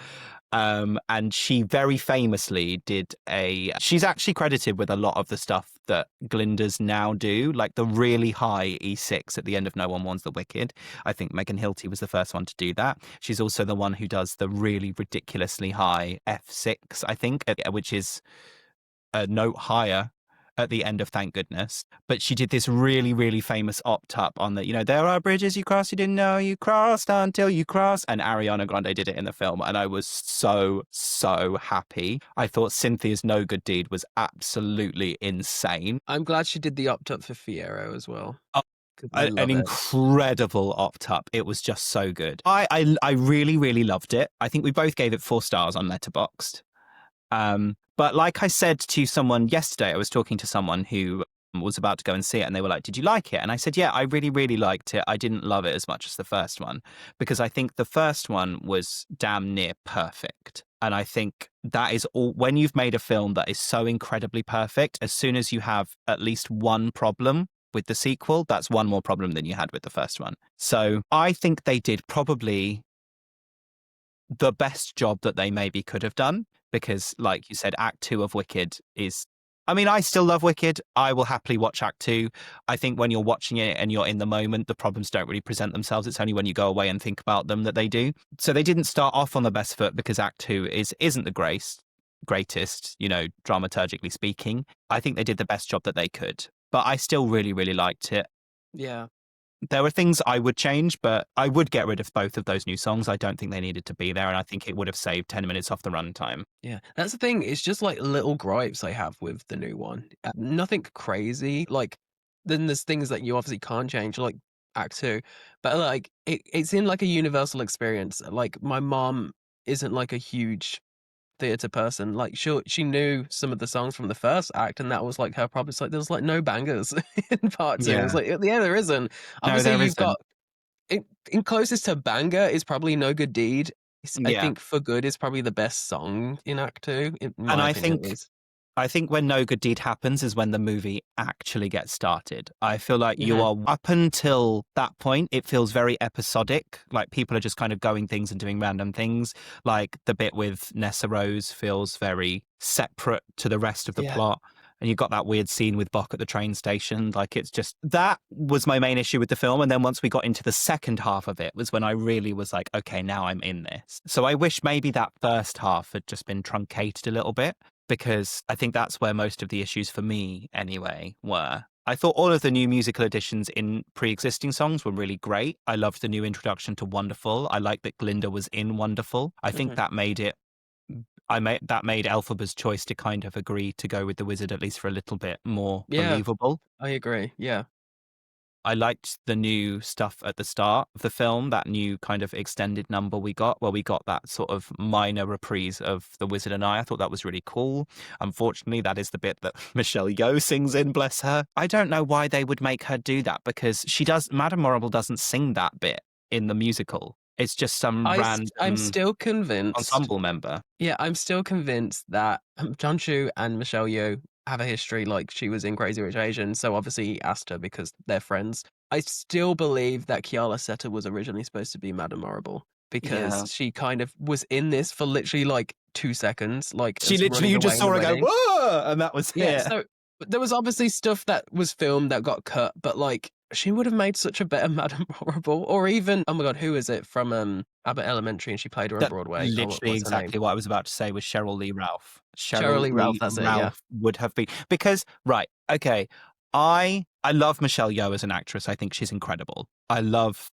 And she very famously she's actually credited with a lot of the stuff that Glindas now do, like the really high E6 at the end of No One Warns the Wicked. I think Megan Hilty was the first one to do that. She's also the one who does the really ridiculously high F6, I think, which is a note higher at the end of Thank Goodness. But she did this really, really famous opt-up on that, you know, there are bridges you cross you didn't know you crossed until you cross. And Ariana Grande did it in the film. And I was so, so happy. I thought Cynthia's No Good Deed was absolutely insane. I'm glad she did the opt-up for Fiero as well. Oh, an incredible opt-up. It was just so good. I really, really loved it. I think we both gave it 4 stars on Letterboxd. But like I said to someone yesterday, I was talking to someone who was about to go and see it and they were like, did you like it? And I said, yeah, I really, really liked it. I didn't love it as much as the first one because I think the first one was damn near perfect. And I think that is all, when you've made a film that is so incredibly perfect, as soon as you have at least one problem with the sequel, that's one more problem than you had with the first one. So I think they did probably the best job that they maybe could have done. Because, like you said, Act 2 of Wicked is... I mean, I still love Wicked. I will happily watch Act 2. I think when you're watching it and you're in the moment, the problems don't really present themselves. It's only when you go away and think about them that they do. So they didn't start off on the best foot because Act 2 isn't the greatest, you know, dramaturgically speaking. I think they did the best job that they could. But I still really, really liked it. Yeah. There were things I would change, but I would get rid of both of those new songs. I don't think they needed to be there, and I think it would have saved 10 minutes off the runtime. Yeah, that's the thing. It's just like little gripes I have with the new one. Nothing crazy. Like, then there's things that you obviously can't change, like Act 2. But like, it's in like a universal experience. Like, my mom isn't like a huge theatre person. Like, she knew some of the songs from the first act, and that was like her problem. It's like there's like no bangers in part 2. Yeah. It's like, yeah, there isn't. Obviously, there you've got in closest to banger is probably No Good Deed. I think For Good is probably the best song in Act 2. In my And opinion, I think when No Good Deed happens is when the movie actually gets started. I feel like you Mhm. are, up until that point, it feels very episodic. Like people are just kind of going things and doing random things. Like the bit with Nessa Rose feels very separate to the rest of the Yeah. plot. And you've got that weird scene with Bok at the train station. Like it's just, that was my main issue with the film. And then once we got into the second half of it was when I really was like, okay, now I'm in this. So I wish maybe that first half had just been truncated a little bit, because I think that's where most of the issues for me anyway were. I thought all of the new musical additions in pre-existing songs were really great. I loved the new introduction to Wonderful. I liked that Glinda was in Wonderful. I think that made it that made Elphaba's choice to kind of agree to go with the wizard at least for a little bit more believable. I agree. Yeah. I liked the new stuff at the start of the film, that new kind of extended number we got, where we got that sort of minor reprise of The Wizard and I thought that was really cool. Unfortunately, that is the bit that Michelle Yeoh sings in, bless her. I don't know why they would make her do that, because Madame Morrible doesn't sing that bit in the musical. It's just some random I'm still convinced. ensemble member. Yeah, I'm still convinced that John Chu and Michelle Yeoh have a history. Like, she was in Crazy Rich Asians, so obviously he asked her because they're friends. I still believe that Kiala Seta was originally supposed to be Madame Morrible. because Yeah. she kind of was in this for literally like 2 seconds, like She us literally, running you away just in the saw her go, wedding. whoa! And that was Yeah, it. so there was obviously stuff that was filmed that got cut, but like she would have made such a better Madame Horrible, or even oh my god, who is it from Abbott Elementary, and she played her on That Broadway. Oh, literally what's her name? exactly what I was about to say was Cheryl Lee Ralph. Cheryl Cheryl Lee Ralph. Lee That's it. Yeah. Ralph would have been because right, okay. I love Michelle Yeoh as an actress. I think she's incredible. I love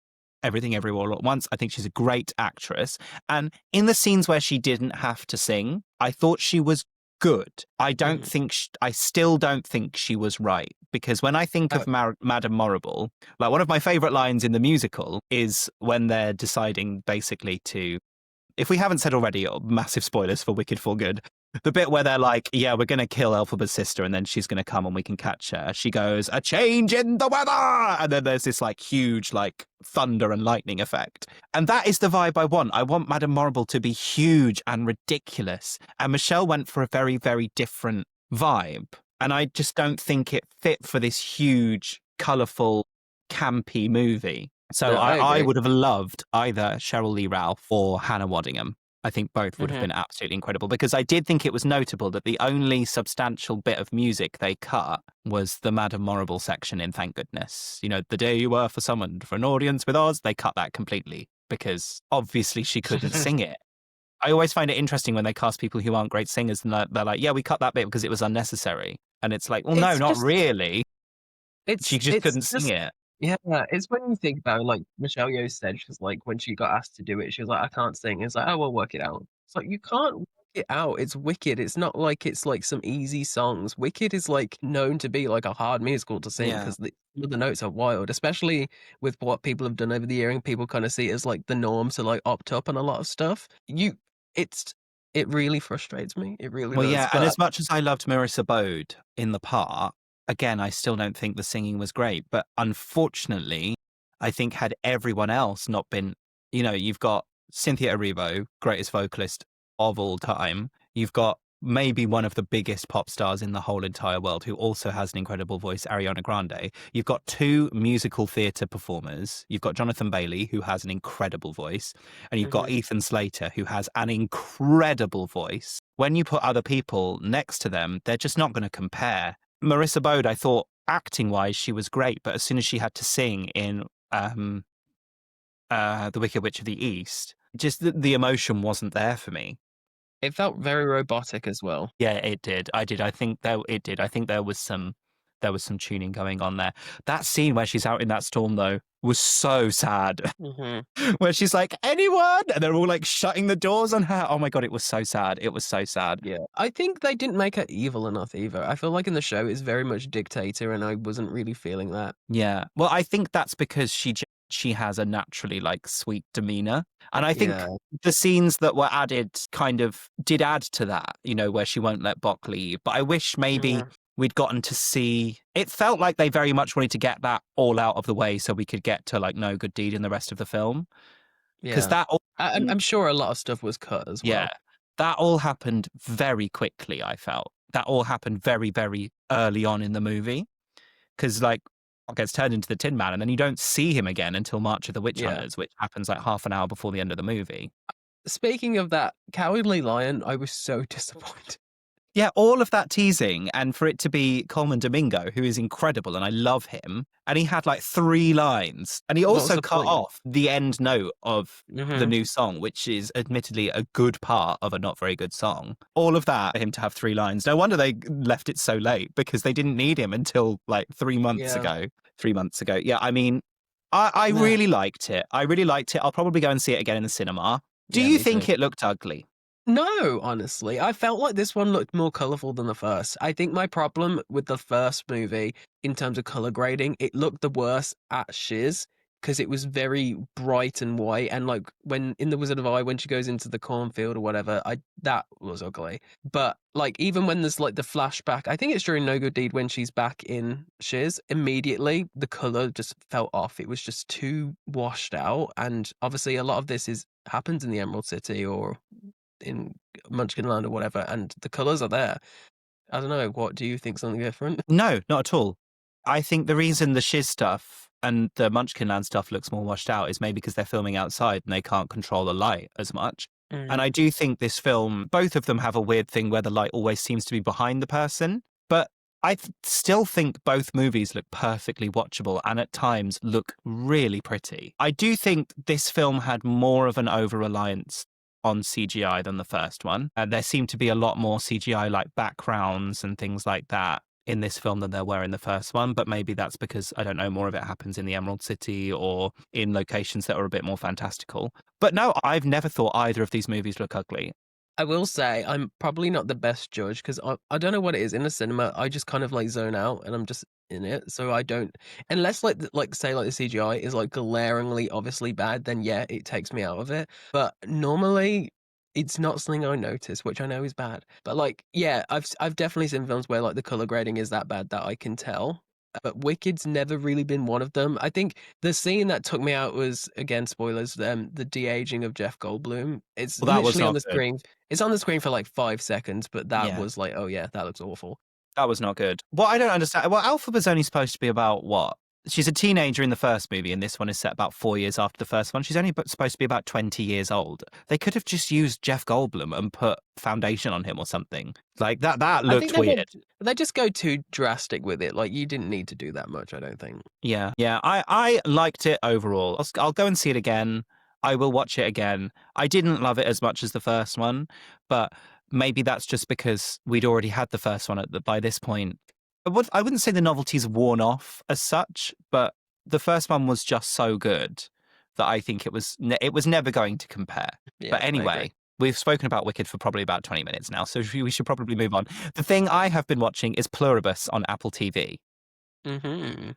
Everything Everywhere All at Once. I think she's a great actress. And in the scenes where she didn't have to sing, I thought she was good. Mhm. I still don't think she was right. Because when I think Oh, of Madame Morrible, like one of my favorite lines in the musical is when they're deciding basically to, if we haven't said already, massive spoilers for Wicked for Good. The bit where they're like, yeah, we're going to kill Elphaba's sister and then she's going to come and we can catch her. She goes, a change in the weather. And then there's this like huge like thunder and lightning effect. And that is the vibe I want. I want Madame Morrible to be huge and ridiculous. And Michelle went for a very, very different vibe. And I just don't think it fit for this huge, colourful, campy movie. So no, I I agree. would have loved either Cheryl Lee Ralph or Hannah Waddingham. I think both would have Mhm. been absolutely incredible because I did think it was notable that the only substantial bit of music they cut was the Madame Morrible section in Thank Goodness. You know, the day you were for summoned for an audience with Oz, they cut that completely because obviously she couldn't sing it. I always find it interesting when they cast people who aren't great singers and they're like, yeah, we cut that bit because it was unnecessary. And it's like, well, no, It's not just really. She just it's couldn't sing just it. yeah, it's when you think about it, like Michelle Yeoh said, she's like when she got asked to do it, she was like, I can't sing. It's like, oh well, work it out. It's like you can't work it out. It's Wicked. It's not like it's like some easy songs. Wicked is like known to be like a hard musical to sing Yeah. because the notes are wild, especially with what people have done over the year, and people kind of see it as like the norm to like opt up on a lot of stuff. It's it really frustrates me. It really Well, does. yeah, and But as much as I loved Marissa Bode in the part, again, I still don't think the singing was great. But unfortunately, I think had everyone else not been, you know, you've got Cynthia Erivo, greatest vocalist of all time. You've got maybe one of the biggest pop stars in the whole entire world who also has an incredible voice, Ariana Grande. You've got two musical theatre performers. You've got Jonathan Bailey, who has an incredible voice, and you've got mhm. Ethan Slater, who has an incredible voice. When you put other people next to them, they're just not going to compare. Marissa Bode, I thought acting wise, she was great, but as soon as she had to sing in The Wicked Witch of the East, just the emotion wasn't there for me. It felt very robotic as well. Yeah, it did. I did. I think it did. I think there was some tuning going on there. That scene where she's out in that storm though was so sad. Mhm. Where she's like, anyone? And they're all like shutting the doors on her. Oh my god, it was so sad. It was so sad. Yeah, I think they didn't make her evil enough either. I feel like in the show it's very much dictator, and I wasn't really feeling that. Yeah. Well, I think that's because she has a naturally like sweet demeanor. And I think Yeah. the scenes that were added kind of did add to that, you know, where she won't let Bok leave. But I wish maybe Mhm. we'd gotten to see, it felt like they very much wanted to get that all out of the way so we could get to like No Good Deed in the rest of the film. Because Yeah. that all I'm sure a lot of stuff was cut as yeah, well. that all happened very quickly, I felt. That all happened very, very early on in the movie. Because, like, gets turned into the Tin Man, and then you don't see him again until March of the Witch Yeah. Hunters, which happens like half an hour before the end of the movie. Speaking of that, Cowardly Lion, I was so disappointed. Yeah, all of that teasing, and for it to be Coleman Domingo, who is incredible, and I love him, and he had like 3 lines, and he What was also the cut point? off the end note of the Mhm. new song, which is admittedly a good part of a not very good song. All of that, for him to have 3 lines. No wonder they left it so late because they didn't need him until like 3 months Yeah. ago. 3 months ago. Yeah, I mean, I really liked it. I really liked it. I'll probably go and see it again in the cinema. Do Yeah, you me too. think it looked ugly? No, honestly. I felt like this one looked more colorful than the first. I think my problem with the first movie, in terms of color grading, it looked the worst at Shiz because it was very bright and white. And like when in The Wizard of Oz, when she goes into the cornfield or whatever, I that was ugly. But like even when there's like the flashback, I think it's during No Good Deed when she's back in Shiz, immediately the color just felt off. It was just too washed out. And obviously a lot of this is happens in the Emerald City or in Munchkinland or whatever, and the colours are there. I don't know. What do you think? Something different? No, not at all. I think the reason the Shiz stuff and the Munchkinland stuff looks more washed out is maybe because they're filming outside and they can't control the light as much. And I do think this film, both of them have a weird thing where the light always seems to be behind the person. But I still think both movies look perfectly watchable and at times look really pretty. I do think this film had more of an over-reliance on CGI than the first one. And there seemed to be a lot more CGI like backgrounds and things like that in this film than there were in the first one, but maybe that's because, I don't know, more of it happens in the Emerald City or in locations that are a bit more fantastical. But no, I've never thought either of these movies look ugly. I will say I'm probably not the best judge because I don't know what it is in the cinema. I just kind of like zone out and I'm just in it. So I don't, unless like say like the CGI is like glaringly obviously bad, then yeah, it takes me out of it. But normally it's not something I notice, which I know is bad. But like, yeah, I've definitely seen films where like the color grading is that bad that I can tell. But Wicked's never really been one of them. I think the scene that took me out was, again, spoilers, the de-aging of Jeff Goldblum. It's Well, that was literally on not the good. screen. It's on the screen for like 5 seconds, but that Yeah. was like, oh yeah, that looks awful. That was not good. What I don't understand, well, Alphaba's only supposed to be about what? She's a teenager in the first movie, and this one is set about 4 years after the first one. She's only supposed to be about 20 years old. They could have just used Jeff Goldblum and put foundation on him or something. Like, that I looked think weird. they just go too drastic with it. Like, you didn't need to do that much, I don't think. Yeah. I liked it overall. I'll go and see it again. I will watch it again. I didn't love it as much as the first one, but maybe that's just because we'd already had the first one by this point. I wouldn't say the novelty's worn off as such, but the first one was just so good that I think it was never going to compare. Yeah, But I agree. anyway, we've spoken about Wicked for probably about 20 minutes now, so we should probably move on. The thing I have been watching is Pluribus on Apple TV. Mm-hmm.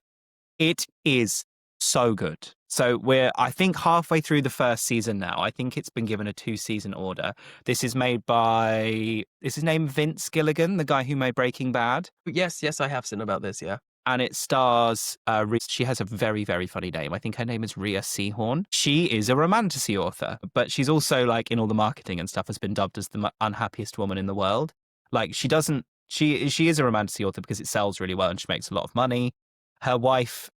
It is so good. So we're, I think, halfway through the first season now. I think it's been given a 2-season order. This is made by, is his name Vince Gilligan, the guy who made Breaking Bad? Yes, I have seen about this, yeah. And it stars, she has a very, very funny name. I think her name is Rhea Seehorn. She is a romantasy author, but she's also, like, in all the marketing and stuff, has been dubbed as the unhappiest woman in the world. Like, she is a romantasy author because it sells really well and she makes a lot of money. Her wife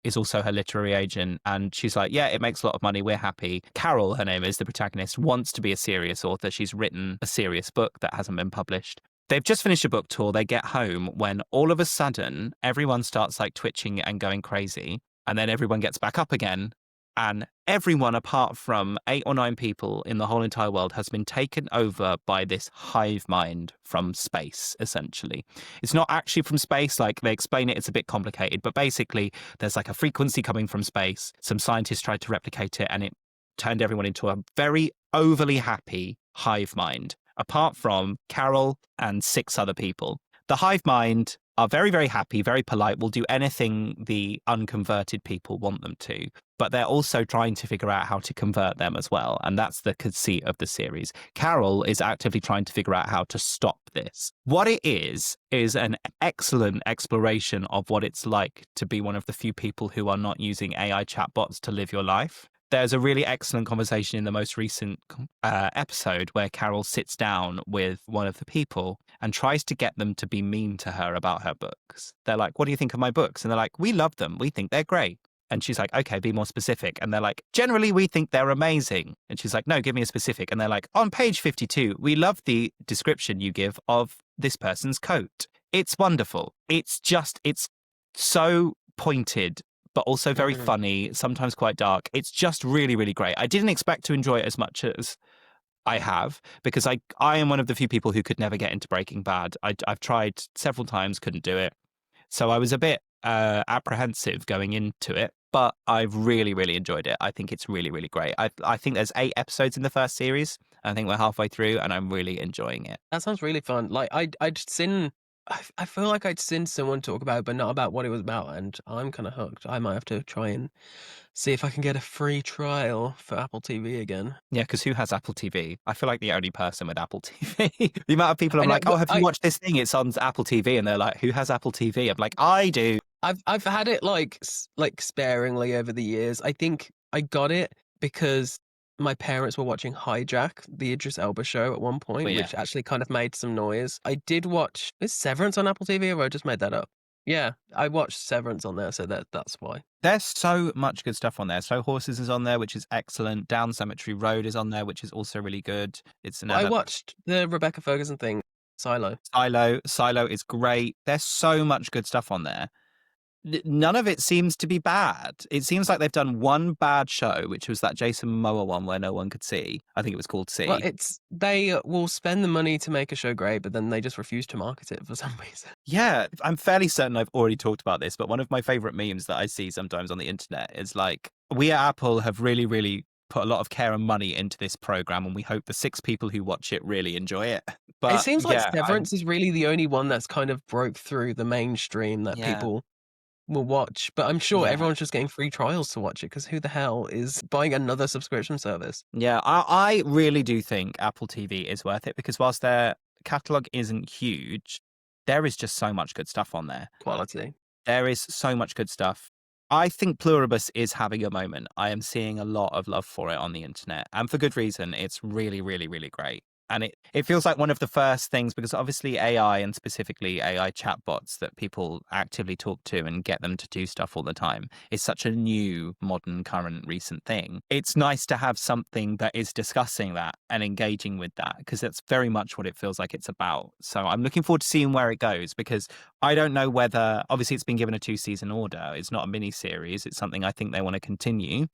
is also her literary agent, and she's like, yeah, it makes a lot of money, we're happy. Carol, her name is, the protagonist, wants to be a serious author. She's written a serious book that hasn't been published. They've just finished a book tour. They get home when all of a sudden everyone starts like twitching and going crazy, and then everyone gets back up again. And everyone, apart from 8 or 9 people in the whole entire world, has been taken over by this hive mind from space, essentially. It's not actually from space. Like, they explain it, it's a bit complicated. But basically, there's like a frequency coming from space. Some scientists tried to replicate it, and it turned everyone into a very overly happy hive mind, apart from Carol and 6 other people. The hive mind are very, very happy, very polite, will do anything the unconverted people want them to. But they're also trying to figure out how to convert them as well. And that's the conceit of the series. Carol is actively trying to figure out how to stop this. What it is an excellent exploration of what it's like to be one of the few people who are not using AI chatbots to live your life. There's a really excellent conversation in the most recent episode where Carol sits down with one of the people and tries to get them to be mean to her about her books. They're like, what do you think of my books? And they're like, we love them. We think they're great. And she's like, okay, be more specific. And they're like, generally, we think they're amazing. And she's like, no, give me a specific. And they're like, on page 52, we love the description you give of this person's coat. It's wonderful. It's so pointed, but also very funny, sometimes quite dark. It's just really, really great. I didn't expect to enjoy it as much as I have, because I am one of the few people who could never get into Breaking Bad. I've tried several times, couldn't do it. So I was a bit apprehensive going into it, but I've really, really enjoyed it. I think it's really, really great. I think there's 8 episodes in the first series. I think we're halfway through, and I'm really enjoying it. That sounds really fun. Like, I'd seen... I feel like I'd seen someone talk about it, but not about what it was about, and I'm kind of hooked. I might have to try and see if I can get a free trial for Apple TV again. Yeah, because who has Apple TV? I feel like the only person with Apple TV. The amount of people I'm know, like, oh, have you watched this thing? It's on Apple TV. And they're like, who has Apple TV? I'm like, I do. I've had it like sparingly over the years. I think I got it because my parents were watching Hijack, the Idris Elba show at one point, Oh, yeah. which actually kind of made some noise. I did watch, is Severance on Apple TV, or I just made that up? Yeah, I watched Severance on there, so that's why. There's so much good stuff on there. Slow Horses is on there, which is excellent. Down Cemetery Road is on there, which is also really good. It's I another watched the Rebecca Ferguson thing, Silo. Silo. Silo is great. There's so much good stuff on there. None of it seems to be bad. It seems like they've done one bad show, which was that Jason Momoa one where no one could see. I think it was called Well, See. they will spend the money to make a show great, but then they just refuse to market it for some reason. Yeah, I'm fairly certain I've already talked about this, but one of my favorite memes that I see sometimes on the internet is like, we at Apple have really, really put a lot of care and money into this program, and we hope the 6 people who watch it really enjoy it. It But seems like yeah, Severance is really the only one that's kind of broke through the mainstream that yeah, people will watch. But I'm sure yeah. everyone's just getting free trials to watch it because who the hell is buying another subscription service? Yeah, I really do think Apple TV is worth it because whilst their catalog isn't huge, there is just so much good stuff on there. Quality. There is so much good stuff. I think Pluribus is having a moment. I am seeing a lot of love for it on the internet, and for good reason. It's really, really, really great. And it feels like one of the first things, because obviously AI and specifically AI chatbots that people actively talk to and get them to do stuff all the time is such a new, modern, current, recent thing. It's nice to have something that is discussing that and engaging with that, because that's very much what it feels like it's about. So I'm looking forward to seeing where it goes, because I don't know whether, obviously it's been given a 2-season order. It's not a mini series. It's something I think they want to continue.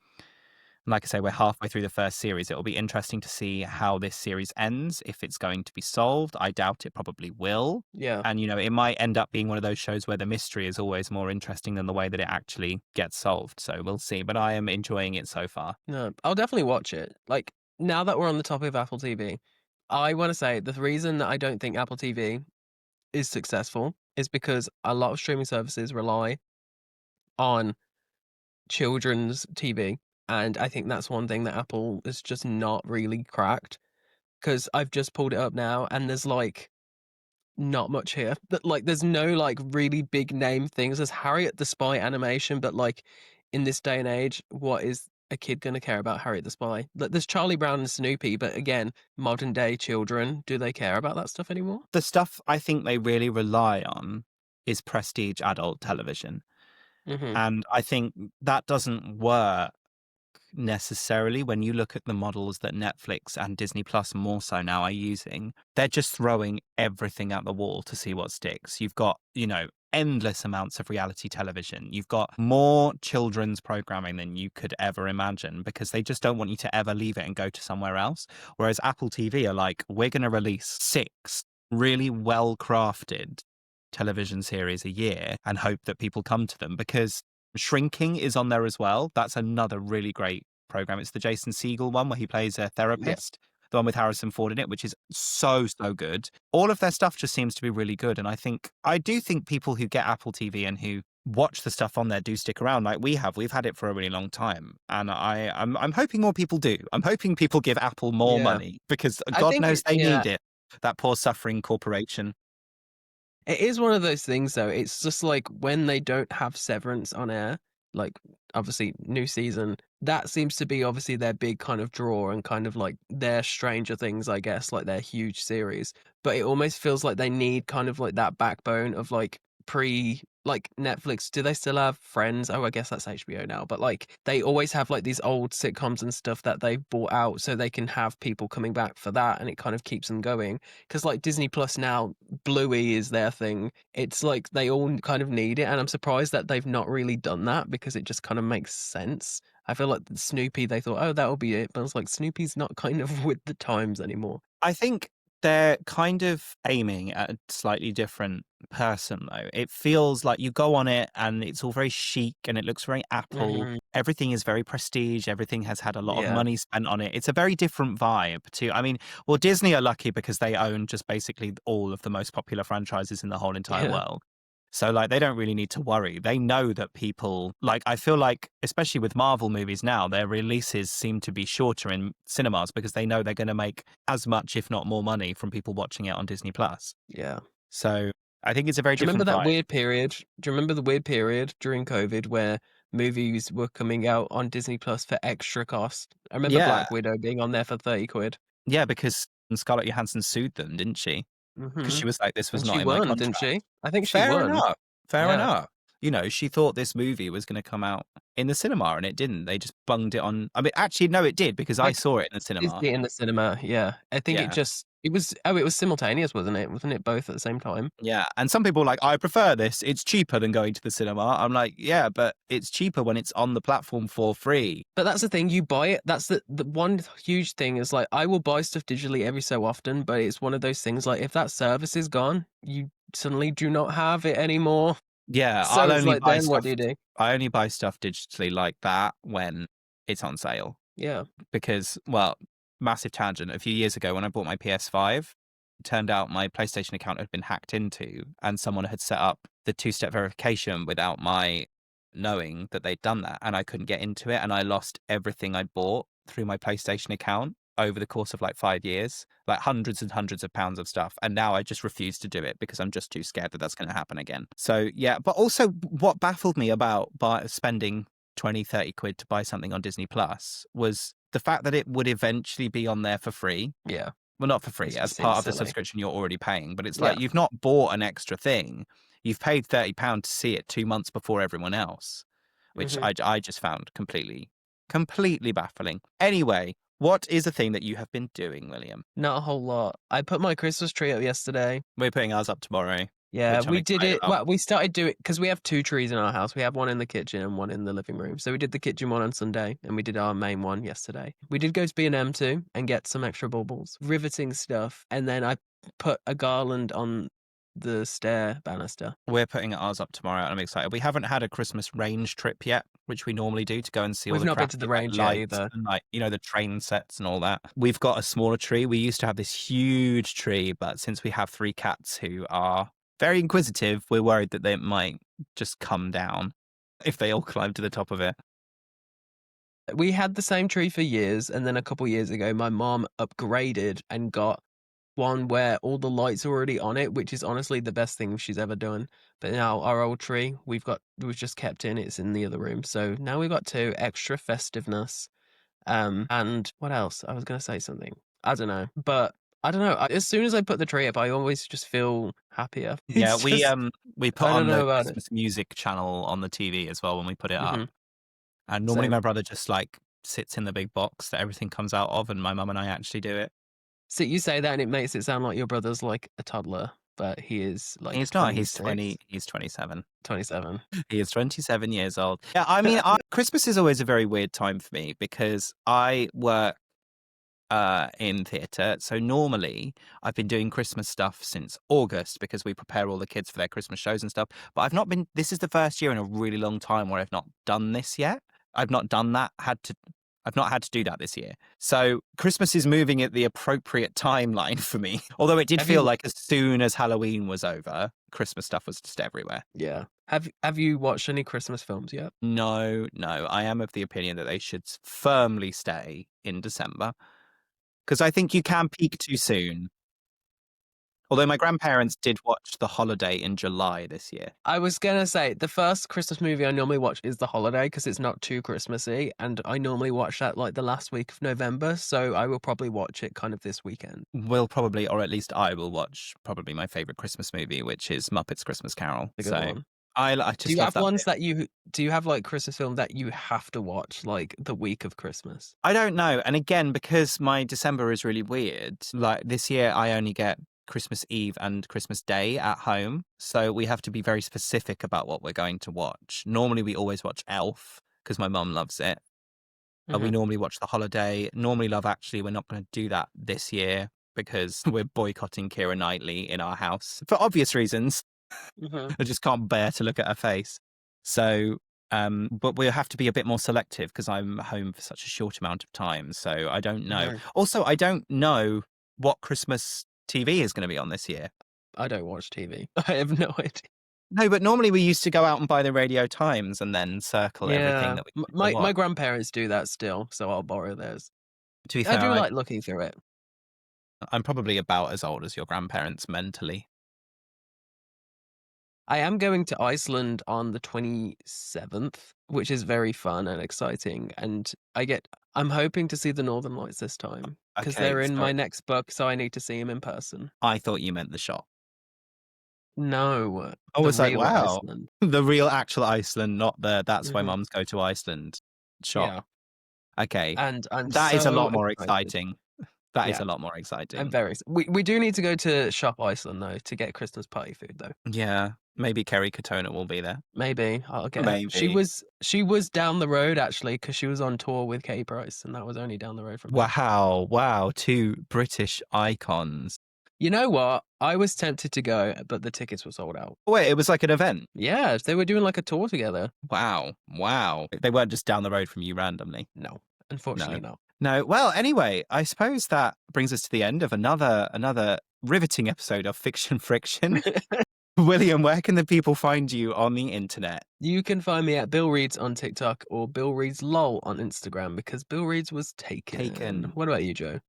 And like I say, we're halfway through the first series. It'll be interesting to see how this series ends, if it's going to be solved. I doubt it probably will. Yeah. And, you know, it might end up being one of those shows where the mystery is always more interesting than the way that it actually gets solved. So we'll see. But I am enjoying it so far. No, I'll definitely watch it. Like, now that we're on the topic of Apple TV, I want to say the reason that I don't think Apple TV is successful is because a lot of streaming services rely on children's TV. And I think that's one thing that Apple is just not really cracked. Because I've just pulled it up now and there's like not much here. But like there's no like really big name things. There's Harriet the Spy animation, but like in this day and age, what is a kid gonna care about Harriet the Spy? Like there's Charlie Brown and Snoopy, but again, modern day children, do they care about that stuff anymore? The stuff I think they really rely on is prestige adult television. Mm-hmm. And I think that doesn't work necessarily when you look at the models that Netflix and Disney Plus more so now are using. They're just throwing everything at the wall to see what sticks. You've got, you know, endless amounts of reality television. You've got more children's programming than you could ever imagine because they just don't want you to ever leave it and go to somewhere else. Whereas Apple TV are like, we're going to release 6 really well crafted television series a year and hope that people come to them, because Shrinking is on there as well. That's another really great program. It's the Jason Segel one where he plays a therapist, the one with Harrison Ford in it, which is so, so good. All of their stuff just seems to be really good. And I do think people who get Apple TV and who watch the stuff on there do stick around like we have. We've had it for a really long time. And I'm hoping more people do. I'm hoping people give Apple more Yeah. money because I God think knows they yeah. need it. That poor suffering corporation. It is one of those things, though. It's just like when they don't have Severance on air, like obviously new season, that seems to be obviously their big kind of draw and kind of like their Stranger Things, I guess, like their huge series. But it almost feels like they need kind of like that backbone of like like Netflix. Do they still have Friends? Oh, I guess that's HBO now. But like they always have like these old sitcoms and stuff that they've bought out so they can have people coming back for that, and it kind of keeps them going. Because like Disney Plus now, Bluey is their thing. It's like they all kind of need it, and I'm surprised that they've not really done that because it just kind of makes sense. I feel like Snoopy, they thought, oh, that'll be it. But I was like, Snoopy's not kind of with the times anymore. I think they're kind of aiming at a slightly different person, though. It feels like you go on it and it's all very chic and it looks very Apple. Mhm. Everything is very prestige. Everything has had a lot of Yeah. money spent on it. It's a very different vibe to, I mean, well, Disney are lucky because they own just basically all of the most popular franchises in the whole entire Yeah. world. So, like, they don't really need to worry. They know that people, like, I feel like, especially with Marvel movies now, their releases seem to be shorter in cinemas because they know they're going to make as much, if not more money from people watching it on Disney Plus. Yeah. So, I think it's a very Do you remember different that vibe. weird period? Do you remember the weird period during COVID where movies were coming out on Disney Plus for extra cost? I remember Yeah. Black Widow being on there for 30 quid. Yeah, because Scarlett Johansson sued them, didn't she? Because Mm-hmm. she was like, this was And not she in my won, contract. didn't she? I think she Fair won. enough. Fair Yeah. enough. You know, she thought this movie was going to come out in the cinema and it didn't. They just bunged it on. I mean, actually, no, it did because I Like, saw it in the is cinema. it in the cinema? Yeah. I think Yeah. it was simultaneous, wasn't it? Wasn't it both at the same time? Yeah. And some people are like, I prefer this. It's cheaper than going to the cinema. I'm like, yeah, but it's cheaper when it's on the platform for free. But that's the thing, you buy it. That's the one huge thing is like I will buy stuff digitally every so often, but it's one of those things like if that service is gone, you suddenly do not have it anymore. Yeah. So it's like then what do you do? I only buy stuff digitally like that when it's on sale. Yeah. Because, well, massive tangent. A few years ago when I bought my PS5, it turned out my PlayStation account had been hacked into and someone had set up the two-step verification without my knowing that they'd done that. And I couldn't get into it. And I lost everything I'd bought through my PlayStation account over the course of like 5 years, like hundreds and hundreds of pounds of stuff. And now I just refuse to do it because I'm just too scared that that's going to happen again. So, yeah. But also, what baffled me about spending 20, 30 quid to buy something on Disney Plus was the fact that it would eventually be on there for free. Yeah. Well, not for free, It as just part seems of the silly. subscription you're already paying. But it's Yeah. like you've not bought an extra thing. You've paid £30 to see it 2 months before everyone else, which I just found completely baffling. Anyway, what is the thing that you have been doing, William? Not a whole lot. I put my Christmas tree up yesterday. We're putting ours up tomorrow. Yeah, which I'm we did excited it. about. Well, we started doing it because we have two trees in our house. We have one in the kitchen and one in the living room. So we did the kitchen one on Sunday, and we did our main one yesterday. We did go to B&M too and get some extra baubles, riveting stuff, and then I put a garland on the stair banister. We're putting ours up tomorrow, and I'm excited. We haven't had a Christmas range trip yet, which we normally do to go and see all We've the not been to crafty, the like, range yet lights either. and like the train sets and all that. We've got a smaller tree. We used to have this huge tree, but since we have 3 cats who are very inquisitive, we're worried that they might just come down if they all climb to the top of it. We had the same tree for years, and then a couple years ago, my mom upgraded and got one where all the lights are already on it, which is honestly the best thing she's ever done. But now our old tree, we've just kept in. It's in the other room, so now we've got 2 extra festiveness. And what else? I was gonna say something. I don't know, but I don't know. As soon as I put the tree up, I always just feel happier. Yeah, It's we just, we put I don't on know the about it. Christmas music channel on the TV as well when we put it up. Mhm. And normally Same. my brother just like sits in the big box that everything comes out of, and my mum and I actually do it. So you say that, and it makes it sound like your brother's like a toddler, but he is like He's not. He's 26, He's 27. 27. He is 27 years old. Yeah, I mean, Christmas is always a very weird time for me because I work in theatre. So normally I've been doing Christmas stuff since August because we prepare all the kids for their Christmas shows and stuff. But I've not been, this is the first year in a really long time where I've not done this yet. I've not done that, I've not had to do that this year. So Christmas is moving at the appropriate timeline for me. Although it did Have feel you- like as soon as Halloween was over, Christmas stuff was just everywhere. Yeah. Have you watched any Christmas films yet? No. I am of the opinion that they should firmly stay in December because I think you can peak too soon. Although my grandparents did watch The Holiday in July this year. I was gonna say the first Christmas movie I normally watch is The Holiday because it's not too Christmassy, and I normally watch that like the last week of November, so I will probably watch it kind of this weekend. We'll probably, or at least I will watch probably my favorite Christmas movie, which is Muppets Christmas Carol. A good So one. I Do just you love have that ones bit. that do you have like Christmas film that you have to watch like the week of Christmas? I don't know. And again, because my December is really weird, like this year I only get Christmas Eve and Christmas Day at home. So we have to be very specific about what we're going to watch. Normally we always watch Elf because my mum loves it. We Mhm. normally watch The Holiday. Normally Love Actually. We're not going to do that this year because we're boycotting Keira Knightley in our house for obvious reasons. Mhm. I just can't bear to look at her face. So, but we'll have to be a bit more selective because I'm home for such a short amount of time. So I don't know. Mhm. Also, I don't know what Christmas TV is going to be on this year. I don't watch TV. I have no idea. No, but normally we used to go out and buy the Radio Times and then circle everything Yeah, that we wanted to my watch. grandparents do that still, so I'll borrow theirs. To be I fair, do like looking through it. I'm probably about as old as your grandparents mentally. I am going to Iceland on the 27th, which is very fun and exciting. And I'm hoping to see the Northern Lights this time because Okay, they're in my sorry. next book, so I need to see them in person. I thought you meant the shot. No, I the was like, real wow, Iceland. the real actual Iceland, not the that's why Mhm. mums go to Iceland shop. Yeah, Okay, and I'm that is a so lot more excited. exciting. That is Yeah, a lot more I'm exciting. very we do need to go to Shop Iceland, though, to get Christmas party food, though. Yeah, maybe Kerry Katona will be there. Maybe I'll get her. Maybe. She was down the road, actually, because she was on tour with Katie Price, and that was only down the road from here. Wow, wow, 2 British icons. You know what? I was tempted to go, but the tickets were sold out. Oh, wait, it was like an event? Yeah, they were doing, like, a tour together. Wow, wow. They weren't just down the road from you randomly. No, unfortunately not. No. Well, anyway, I suppose that brings us to the end of another riveting episode of Fiction Friction. William, where can the people find you on the internet? You can find me at Bill Reads on TikTok or Bill Reads LOL on Instagram because Bill Reads was taken. What about you, Joe?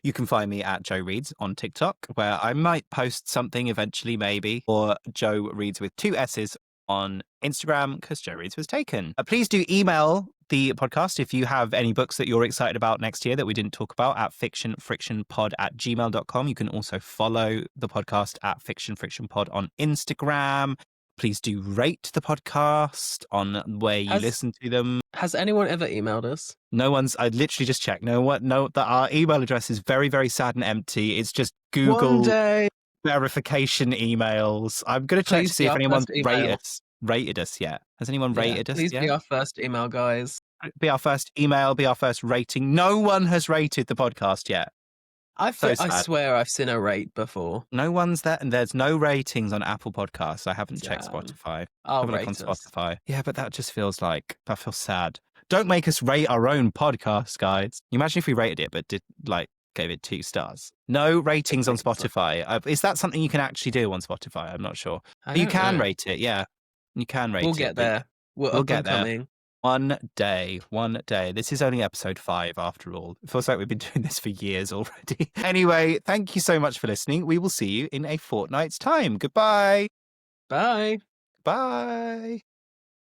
You can find me at Joe Reads on TikTok, where I might post something eventually, maybe, or Joe Reads with 2 S's on Instagram because Joe Reads was taken. Please do email the podcast if you have any books that you're excited about next year that we didn't talk about at fictionfrictionpod@gmail.com. You can also follow the podcast at fictionfrictionpod on Instagram. Please do rate the podcast on where you listen to them. Has anyone ever emailed us? No one's. I literally just checked. No, that our email address is very, very sad and empty. It's just Google One day. verification emails. I'm going to check to see if anyone's rated us yet. Has anyone rated us Please yet? be our first email, guys. Be our first email. Be our first rating. No one has rated the podcast yet. I swear I've seen a rate before. No one's there, and there's no ratings on Apple Podcasts. I haven't checked Spotify. I'll Have a look rate on us. Spotify. Yeah, but that just feels sad. Don't make us rate our own podcast, guys. Imagine if we rated it, but gave it 2 stars. No ratings on Spotify. Is that something you can actually do on Spotify? I'm not sure. But you can rate it. Yeah, you can rate it. We'll get there. We'll get there. One day. This is only episode 5 after all. It feels like we've been doing this for years already. Anyway, thank you so much for listening. We will see you in a fortnight's time. Goodbye. Bye. Bye.